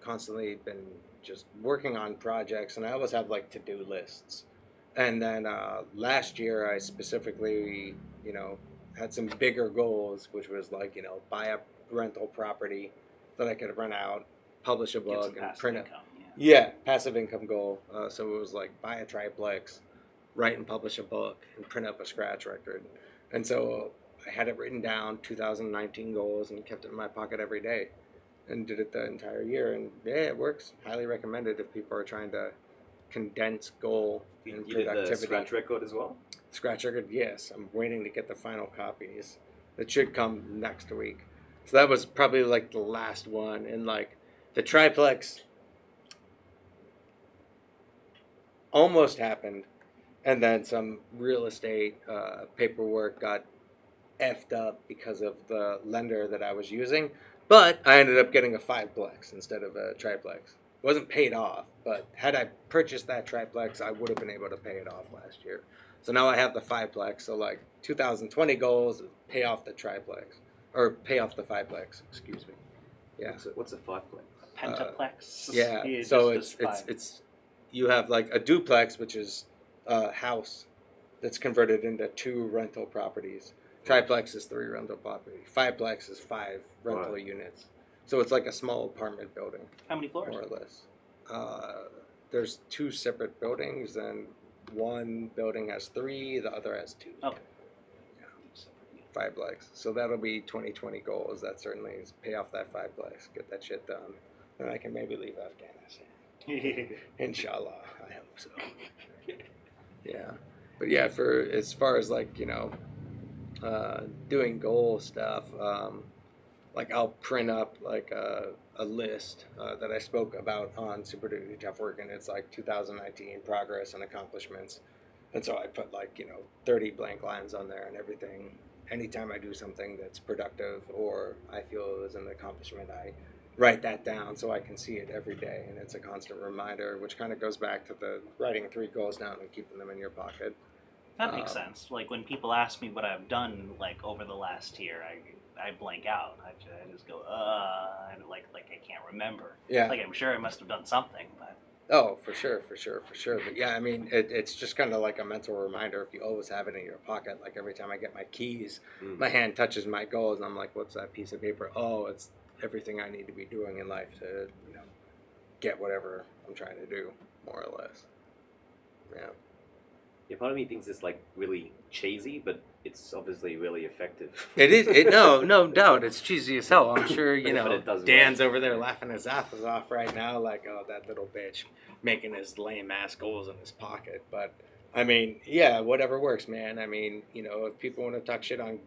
constantly been just working on projects, and I always have like to-do lists. And then last year I specifically, had some bigger goals, which was like, buy a rental property that I could rent out, publish a Get some book, and passive print it. income. Yeah. Yeah, passive income goal. So it was like buy a triplex, write and publish a book, and print up a scratch record. And so I had it written down, 2019 goals, and kept it in my pocket every day, and did it the entire year. And yeah, it works. Highly recommended if people are trying to condense goal and You did the productivity. scratch record as well? Scratch record, yes. I'm waiting to get the final copies. It should come next week. So that was probably like the last one. And like the triplex almost happened. And then some real estate paperwork got effed up because of the lender that I was using. But I ended up getting a fiveplex instead of a triplex. It wasn't paid off, but had I purchased that triplex, I would have been able to pay it off last year. So now I have the fiveplex. So like 2020 goals, pay off the triplex, or pay off the fiveplex. Excuse me. Yeah. What's a fiveplex? Pentaplex. Yeah. Yeah, So just five. it's you have like a duplex, which is a house that's converted into two rental properties. Triplex is three rental property. Fiveplex is five rental units. So it's like a small apartment building, How many floors? more or less. There's two separate buildings, and one building has three, the other has two. Okay. Yeah. Fiveplex. So that'll be 2020 goals. That certainly is pay off that fiveplex, get that shit done. Then I can maybe leave Afghanistan. Inshallah, I hope so. Yeah. But yeah, for as far as like, doing goal stuff, like I'll print up like a list that I spoke about on Super Duty Tough Work, and it's like 2019 progress and accomplishments. And so I put like, 30 blank lines on there and everything. Anytime I do something that's productive or I feel is an accomplishment, I write that down so I can see it every day. And it's a constant reminder, which kind of goes back to the writing three goals down and keeping them in your pocket. That makes sense. Like when people ask me what I've done like over the last year, I blank out. I just go, and like I can't remember. Yeah. Like I'm sure I must have done something, but Oh, for sure. But yeah, I mean, it's just kind of like a mental reminder. If you always have it in your pocket, like every time I get my keys, my hand touches my goals, and I'm like, what's that piece of paper? Oh, it's everything I need to be doing in life to, get whatever I'm trying to do, more or less. Yeah. Yeah, part of me thinks it's like really cheesy, but it's obviously really effective. It is. No doubt. It's cheesy as hell. I'm sure, But it does Dan's work. over there laughing his ass off right now, like, oh, that little bitch making his lame ass goals in his pocket. But, I mean, yeah, whatever works, man. I mean, if people want to talk shit on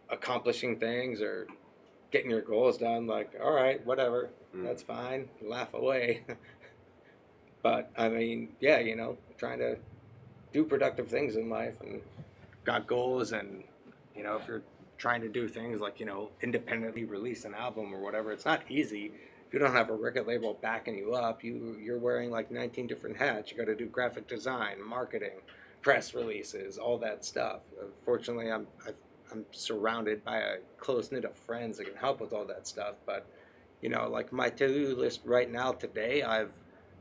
accomplishing things or getting your goals done, like, all right, whatever. That's fine. Laugh away. But, I mean, yeah, trying to do productive things in life and got goals, and if you're trying to do things like independently release an album or whatever, it's not easy if you don't have a record label backing you up. You're wearing like 19 different hats. You got to do graphic design, marketing, press releases, all that stuff. Fortunately, I'm surrounded by a close knit of friends that can help with all that stuff. But like my to-do list right now today, I've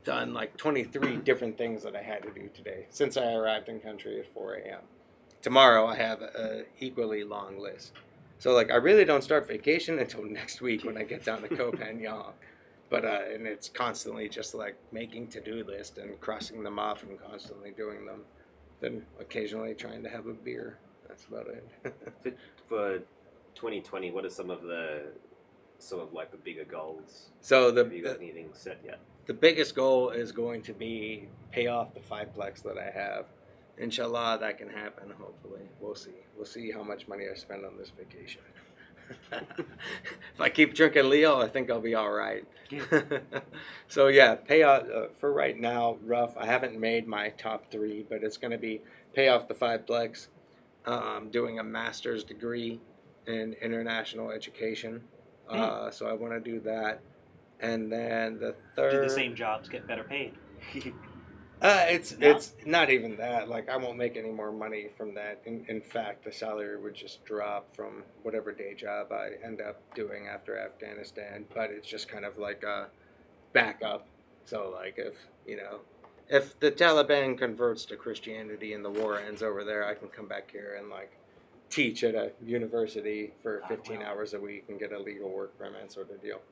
done like 23 different things that I had to do today since I arrived in country at 4 a.m. Tomorrow I have a equally long list. So like I really don't start vacation until next week when I get down to Koh Phangan. But and it's constantly just like making to-do list and crossing them off and constantly doing them. Then occasionally trying to have a beer. That's about it. For 2020, what are some of like the bigger goals? So Have you got anything set yet? the biggest goal is going to be pay off the fiveplex that I have. Inshallah, that can happen. Hopefully, we'll see. We'll see how much money I spend on this vacation. If I keep drinking Leo, I think I'll be all right. So yeah, pay off for right now. Rough. I haven't made my top 3, but it's going to be pay off the fiveplex. Doing a master's degree in international education. So I want to do that. And then the third. Do the same jobs, get better paid. It's not even that. Like I won't make any more money from that. In fact, the salary would just drop from whatever day job I end up doing after Afghanistan. But it's just kind of like a backup. So like if the Taliban converts to Christianity and the war ends over there, I can come back here and like teach at a university for 15 hours a week and get a legal work permit sort of deal.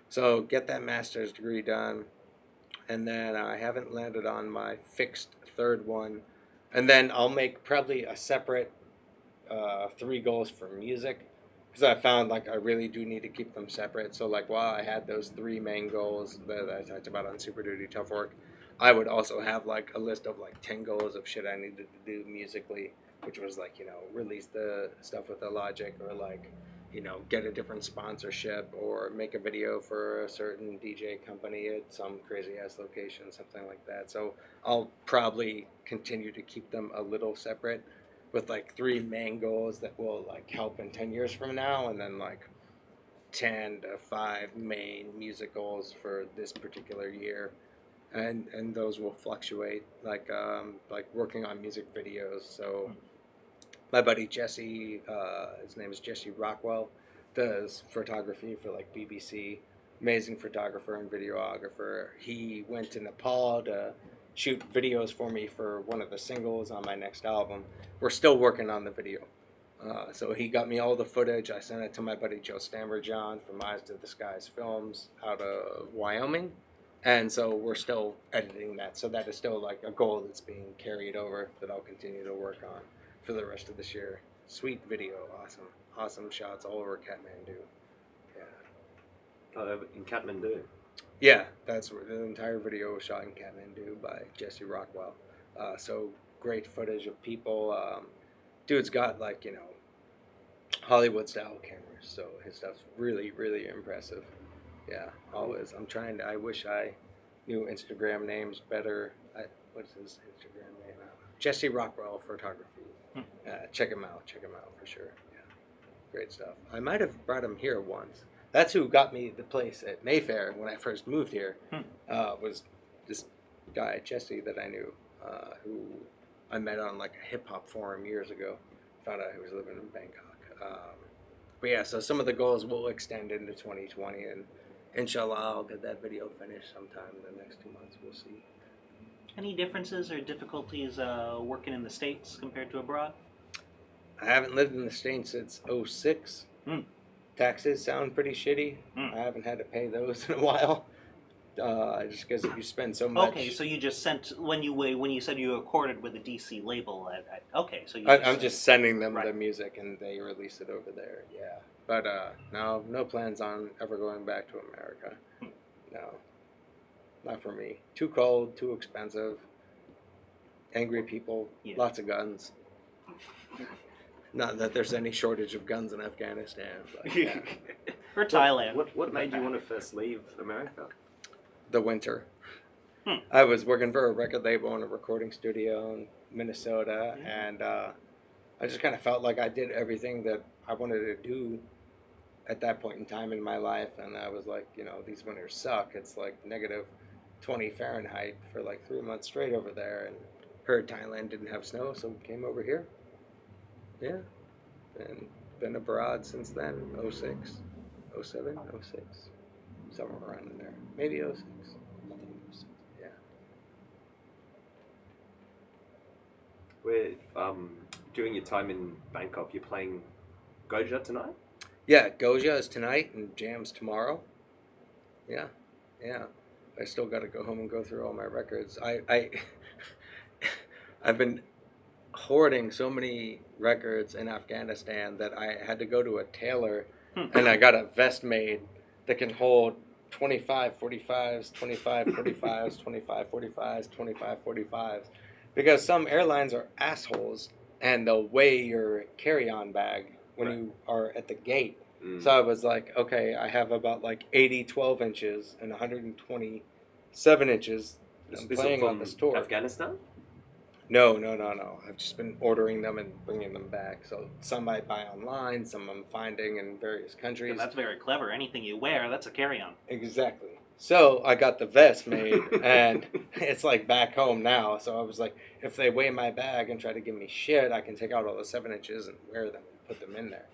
So get that master's degree done. And then I haven't landed on my fixed third one. And then I'll make probably a separate 3 goals for music. Because I found like I really do need to keep them separate. So like while I had those 3 main goals that I talked about on Super Duty Tough Work, I would also have like a list of like 10 goals of shit I needed to do musically. Which was like, release the stuff with the Logic or like, get a different sponsorship or make a video for a certain DJ company at some crazy ass location, something like that. So I'll probably continue to keep them a little separate with like 3 main goals that will like help in 10 years from now, and then like 10 to 5 main music goals for this particular year. And those will fluctuate, like working on music videos. So my buddy Jesse, his name is Jesse Rockwell, does photography for like BBC, amazing photographer and videographer. He went to Nepal to shoot videos for me for one of the singles on my next album. We're still working on the video. So he got me all the footage. I sent it to my buddy Joe Stamberjohn from Eyes to the Skies Films out of Wyoming. And so we're still editing that. So that is still like a goal that's being carried over that I'll continue to work on for the rest of this year. Sweet video, awesome shots all over Kathmandu. Yeah. Oh, in Kathmandu. Yeah, that's where the entire video was shot in Kathmandu by Jesse Rockwell. So great footage of people. Dude's got like Hollywood style cameras, so his stuff's really really impressive. Yeah, always. I wish I knew Instagram names better. What's his Instagram name? Jesse Rockwell Photography. Check him out for sure. Yeah, great stuff. I might have brought him here once. That's who got me the place at Mayfair when I first moved here. Was this guy Jesse that I knew, who I met on like a hip hop forum years ago. Found out he was living in Bangkok. But yeah, so some of the goals will extend into 2020, and inshallah I'll get that video finished sometime in the next 2 months. We'll see. Any differences or difficulties working in the States compared to abroad? I haven't lived in the States since '06. Taxes sound pretty shitty. I haven't had to pay those in a while. Just because if you spend so much. Okay, so you just sent when you said you recorded with a DC label. Okay, so I'm just sending them the music and they release it over there. Yeah, but no plans on ever going back to America. No. Not for me. Too cold, too expensive. Angry people, lots of guns. Not that there's any shortage of guns in Afghanistan. But, yeah. Or Thailand. What made you want to first leave America? The winter. I was working for a record label in a recording studio in Minnesota, and I just kind of felt like I did everything that I wanted to do at that point in time in my life, and I was like, these winters suck. It's like -20 Fahrenheit for like 3 months straight over there, and heard Thailand didn't have snow, so came over here. Yeah, and been abroad since then, 06, 07, 06, somewhere around in there. Maybe 06. I think 06, yeah. Where during your time in Bangkok, you're playing Goja tonight. Yeah, Goja is tonight and Jam's tomorrow. Yeah, yeah. I still got to go home and go through all my records. I've been hoarding so many records in Afghanistan that I had to go to a tailor and I got a vest made that can hold 25 45s, 25 45s, 25 45s, 25 45s. Because some airlines are assholes and they'll weigh your carry-on bag when Right. you are at the gate. Mm. So I was like, okay, I have about like 80 12 inches and 127 inches. I'm This playing on from this tour. Afghanistan. No. I've just been ordering them and bringing them back. So some I buy online, some I'm finding in various countries. That's very clever. Anything you wear, that's a carry-on. Exactly. So I got the vest made, and it's like back home now. So I was like, if they weigh my bag and try to give me shit, I can take out all the 7 inches and wear them and put them in there.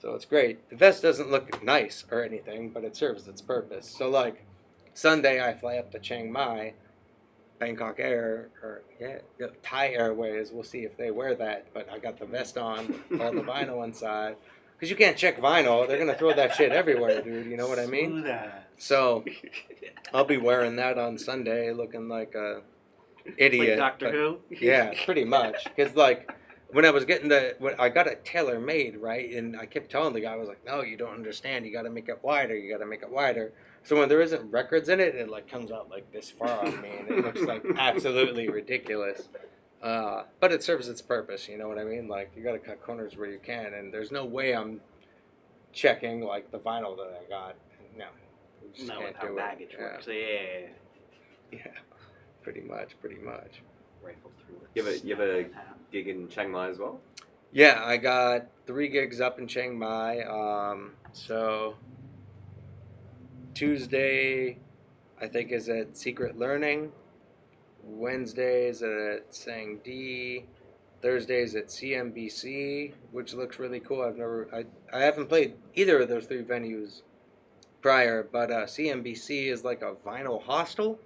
So it's great. The vest doesn't look nice or anything, but it serves its purpose. So like Sunday, I fly up to Chiang Mai. Bangkok Air or Thai Airways. We'll see if they wear that. But I got the vest on, all the vinyl inside, because you can't check vinyl. They're gonna throw that shit everywhere, dude. You know what I mean? Smooth ass. So I'll be wearing that on Sunday, looking like a idiot. Like Doctor but- Who? Yeah, pretty much. Because like when I was getting when I got it tailor made, right, and I kept telling the guy, I was like, no, you don't understand. You got to make it wider. You got to make it wider. So when there isn't records in it, it like comes out like this far on me, and it looks like absolutely ridiculous. But it serves its purpose. You know what I mean? Like you got to cut corners where you can, and there's no way I'm checking like the vinyl that I got. No, you just No, can't with how do baggage it. works. Yeah. Yeah, pretty much. Rifle through it. You have a gig in Chiang Mai as well. Yeah, I got 3 gigs up in Chiang Mai. So Tuesday, I think, is at Secret Learning. Wednesdays at Sang D. Thursdays at CMBC, which looks really cool. I haven't played either of those 3 venues prior, but CMBC is like a vinyl hostel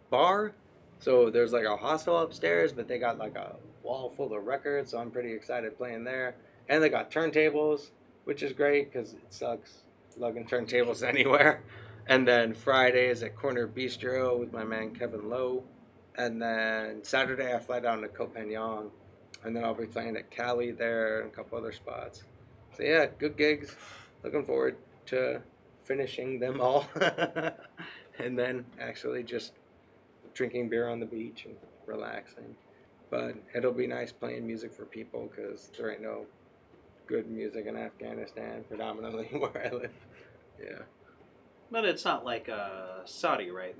bar. So there's like a hostel upstairs, but they got like a wall full of records. So I'm pretty excited playing there. And they got turntables, which is great because it sucks lugging turntables anywhere. And then Fridays at Corner Bistro with my man Kevin Lowe. And then Saturday I fly down to Koh Phangan. And then I'll be playing at Cali there and a couple other spots. So yeah, good gigs. Looking forward to finishing them all. And then actually just drinking beer on the beach and relaxing. But it'll be nice playing music for people because there ain't no good music in Afghanistan, predominantly where I live. Yeah. But it's not like Saudi, right?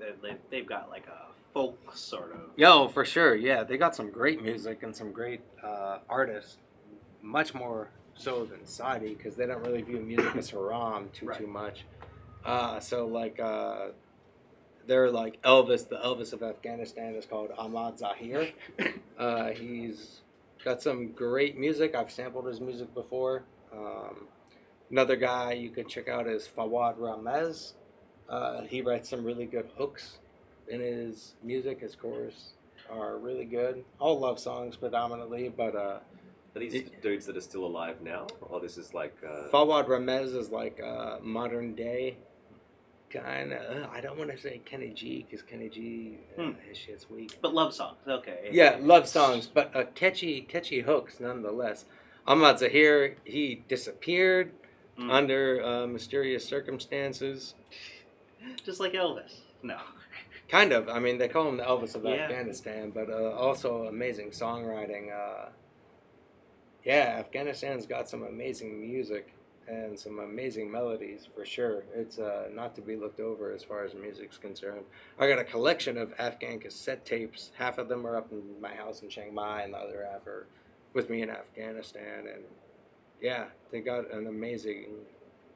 They've got like a folk sort of. Yo, for sure. Yeah, they got some great music and some great artists. Much more so than Saudi because they don't really view music as haram too much. So like they're like Elvis. The Elvis of Afghanistan is called Ahmad Zahir. He's got some great music. I've sampled his music before. Another guy you could check out is Fawad Ramez. He writes some really good hooks in his music. His chorus are really good. All love songs predominantly, but Are these dudes that are still alive now, or this is like? Fawad Ramez is like modern day kind of. I don't want to say Kenny G because Kenny G his shit's weak. But love songs, okay. Yeah, love songs, but catchy hooks nonetheless. Ahmad Zahir, he disappeared under mysterious circumstances. Just like Elvis. No. Kind of. I mean, they call him the Elvis of Yeah. Afghanistan, but also amazing songwriting. Yeah, Afghanistan's got some amazing music and some amazing melodies for sure. It's not to be looked over as far as music's concerned. I got a collection of Afghan cassette tapes. Half of them are up in my house in Chiang Mai, and the other half are with me in Afghanistan. And yeah, they got an amazing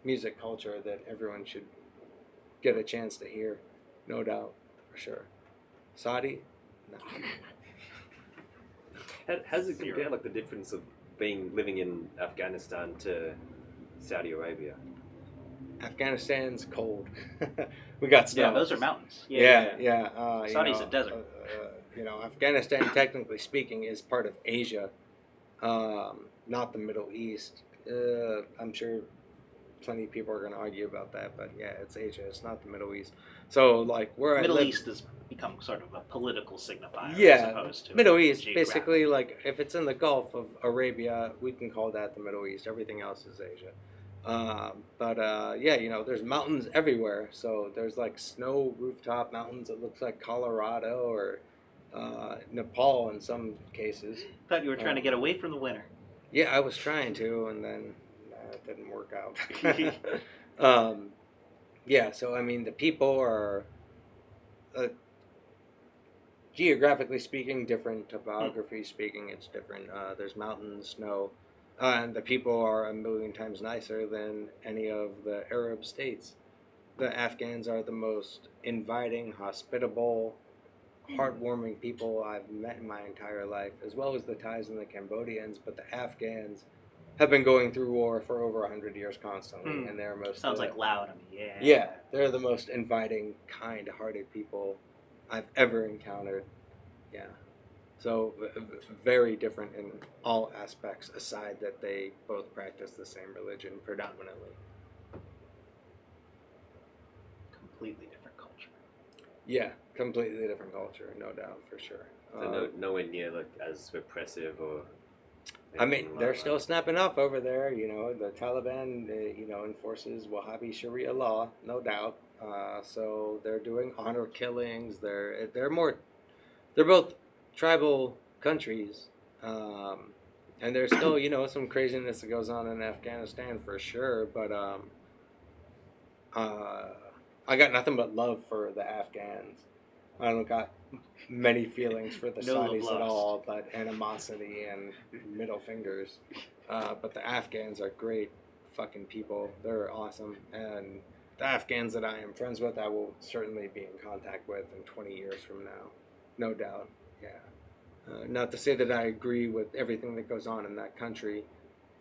music culture that everyone should get a chance to hear, no doubt, for sure. Saudi? No. How does it compare, like the difference of living in Afghanistan to Saudi Arabia? Afghanistan's cold. We got snow. Yeah, those are mountains. Yeah. Saudi's a desert. Afghanistan, technically speaking, is part of Asia, not the Middle East. I'm sure plenty of people are going to argue about that, but yeah, it's Asia. It's not the Middle East. So, like, where I Middle live, East has become sort of a political signifier as yeah, opposed to Middle a East, geographic. basically, like, if it's in the Gulf of Arabia, we can call that the Middle East. Everything else is Asia. But there's mountains everywhere. So there's like snow rooftop mountains. It looks like Colorado or Nepal in some cases. Thought you were trying to get away from the winter. Yeah, I was trying to, and then it didn't work out. um, so I mean, the people are uh, geographically speaking different. Topography speaking, it's different. There's mountains, snow. And the people are a million times nicer than any of the Arab states. The Afghans are the most inviting, hospitable, heartwarming people I've met in my entire life, as well as the Thais and the Cambodians. But the Afghans have been going through war for over 100 years constantly, and they're most Sounds like loud. I mean, yeah. Yeah, they're the most inviting, kind-hearted people I've ever encountered. Yeah. So very different in all aspects, aside that they both practice the same religion predominantly. Completely different culture. Yeah, completely different culture, no doubt, for sure. So nowhere near like as repressive or. I mean, anything they're like still that. snapping up over there. The Taliban, enforces Wahhabi Sharia law, no doubt. So they're doing honor killings. They're both tribal countries, and there's still some craziness that goes on in Afghanistan for sure. But I got nothing but love for the Afghans. I don't got many feelings for the No love Saudis at lost. all, but animosity and middle fingers. But the Afghans are great fucking people. They're awesome, and the Afghans that I am friends with, I will certainly be in contact with in 20 years from now, no doubt. Yeah. Not to say that I agree with everything that goes on in that country,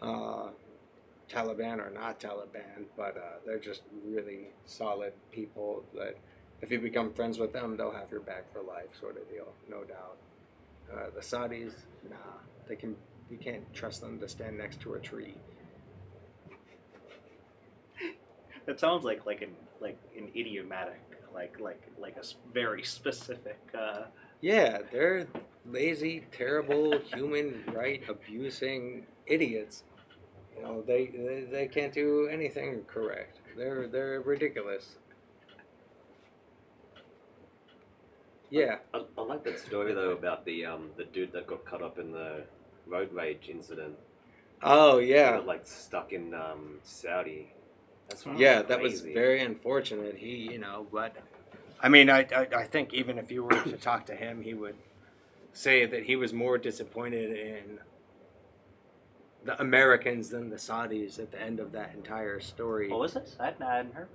Taliban or not Taliban, but they're just really solid people that if you become friends with them, they'll have your back for life, sort of deal, no doubt. The Saudis, nah, you can't trust them to stand next to a tree. That sounds like an idiomatic, very specific. Yeah, they're lazy, terrible, human right abusing idiots. They can't do anything correct. They're ridiculous. Yeah. I like that story though about the dude that got caught up in the road rage incident. Oh He yeah. got like stuck in Saudi. That's Yeah, that was crazy. very unfortunate. But I mean, I think even if you were to talk to him, he would say that he was more disappointed in the Americans than the Saudis at the end of that entire story. What was this? I hadn't heard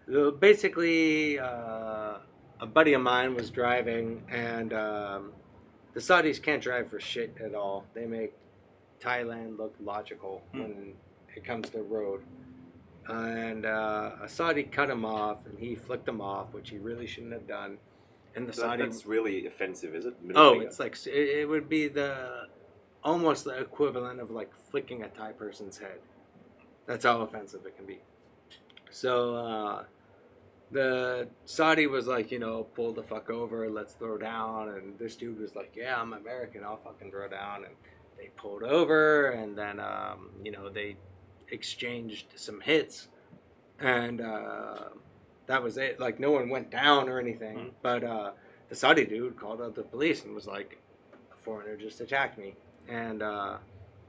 of it. Basically, a buddy of mine was driving, and the Saudis can't drive for shit at all. They make Thailand look logical when it comes to road. And a Saudi cut him off, and he flicked him off, which he really shouldn't have done. And the Saudi, That's really offensive, is it? Middle oh, finger? it's like it would be almost the equivalent of like flicking a Thai person's head. That's how offensive it can be. So the Saudi was like, pull the fuck over, let's throw down. And this dude was like, yeah, I'm American, I'll fucking throw down. And they pulled over, and then, they exchanged some hits. And that was it. Like, no one went down or anything. Mm-hmm. But the Saudi dude called out the police and was like, a foreigner just attacked me. And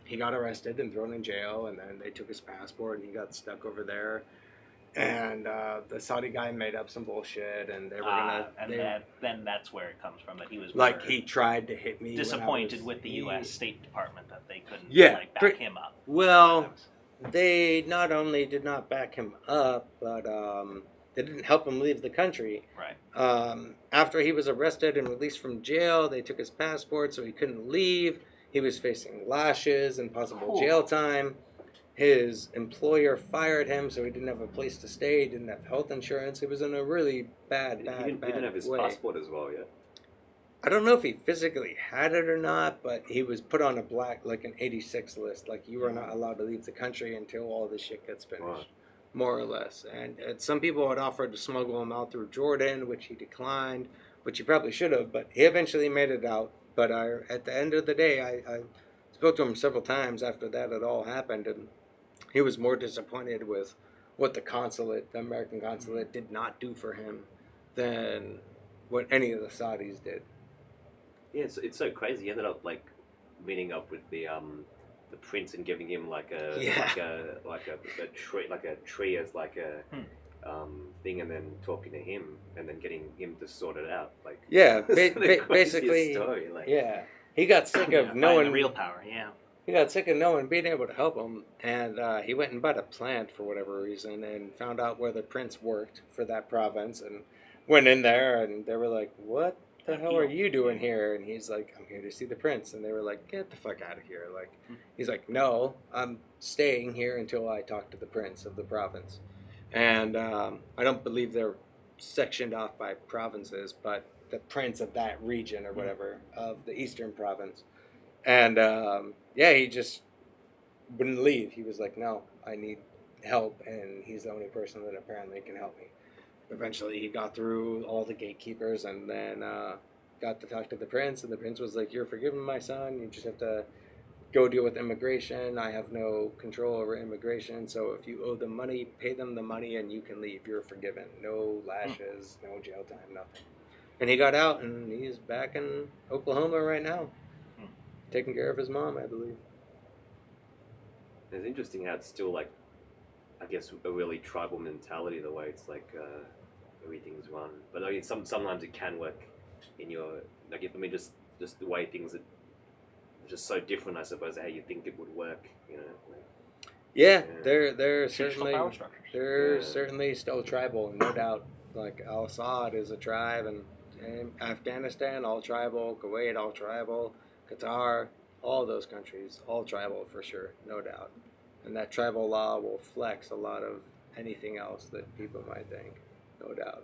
he got arrested and thrown in jail. And then they took his passport, and he got stuck over there. And the Saudi guy made up some bullshit, and they were gonna. Then that's where it comes from. That he was like he tried to hit me. disappointed with the U.S. State Department that they couldn't back him up. Well, they not only did not back him up, but they didn't help him leave the country. Right. After he was arrested and released from jail, they took his passport, so he couldn't leave. He was facing lashes and possible jail time. His employer fired him, so he didn't have a place to stay. He didn't have health insurance. He was in a really bad He didn't have his way. passport as well, yeah. I don't know if he physically had it or not, but he was put on a black, like an 86 list. Like you are not allowed to leave the country until all this shit gets finished, Wow. more or less. And some people had offered to smuggle him out through Jordan, which he declined, which he probably should have, but he eventually made it out. But at the end of the day, I spoke to him several times after that had all happened, and he was more disappointed with what the American consulate, did not do for him than what any of the Saudis did. Yeah, it's so crazy. He ended up like meeting up with the prince and giving him like a Yeah. like a tree as like a Hmm. thing, and then talking to him, and then getting him to sort it out. Like Yeah, it's the craziest basically, story. Like yeah. He got sick Yeah, of find knowing the real power. Yeah. He got sick of no one being able to help him, and he went and bought a plant for whatever reason, and found out where the prince worked for that province, and went in there, and they were like, "What the hell are you doing here?" And he's like, "I'm here to see the prince," and they were like, "Get the fuck out of here!" Like, he's like, "No, I'm staying here until I talk to the prince of the province," and I don't believe they're sectioned off by provinces, but the prince of that region or whatever of the eastern province. And yeah, he just wouldn't leave. He was like, "No, I need help," and he's the only person that apparently can help me. Eventually, he got through all the gatekeepers, and then got to talk to the prince. And the prince was like, "You're forgiven, my son. You just have to go deal with immigration. I have no control over immigration. So if you owe them money, pay them the money, and you can leave. You're forgiven. No lashes, no jail time, nothing." And he got out, and he's back in Oklahoma right now, taking care of his mom, I believe. it's interesting how it's still like, I guess, a really tribal mentality, the way it's like everything's run. But I mean, sometimes it can work in your like. I mean, just the way things are just so different, I suppose, how you think it would work. You know. Like, Yeah, yeah. they're Traditional certainly power structures. they're Yeah. certainly still tribal, no doubt. Like Al Assad is a tribe, and Afghanistan all tribal, Kuwait all tribal, Qatar, all those countries all tribal for sure, no doubt. And that tribal law will flex a lot of anything else that people might think, no doubt.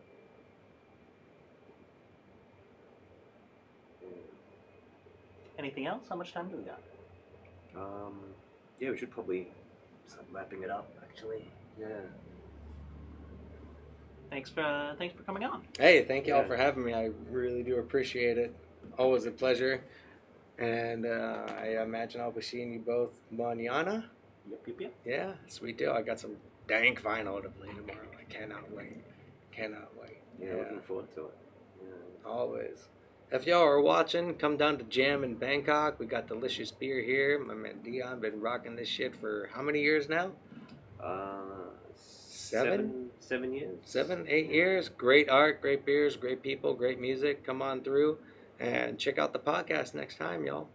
Anything else? How much time do we got? Yeah, we should probably start wrapping it up. Actually, yeah. Thanks for coming on. Hey, thank y'all Yeah. for having me. I really do appreciate it. Always a pleasure. And I imagine I'll be seeing you both mañana. Yep. Yeah, sweet deal. I got some dank vinyl to play tomorrow. I cannot wait. Cannot wait. Yeah, looking forward to it. Yeah. Always. If y'all are watching, come down to Jam in Bangkok. We got delicious beer here. My man Dion been rocking this shit for how many years now? Seven years. 7, 8 years. Great art, great beers, great people, great music. Come on through and check out the podcast next time, y'all.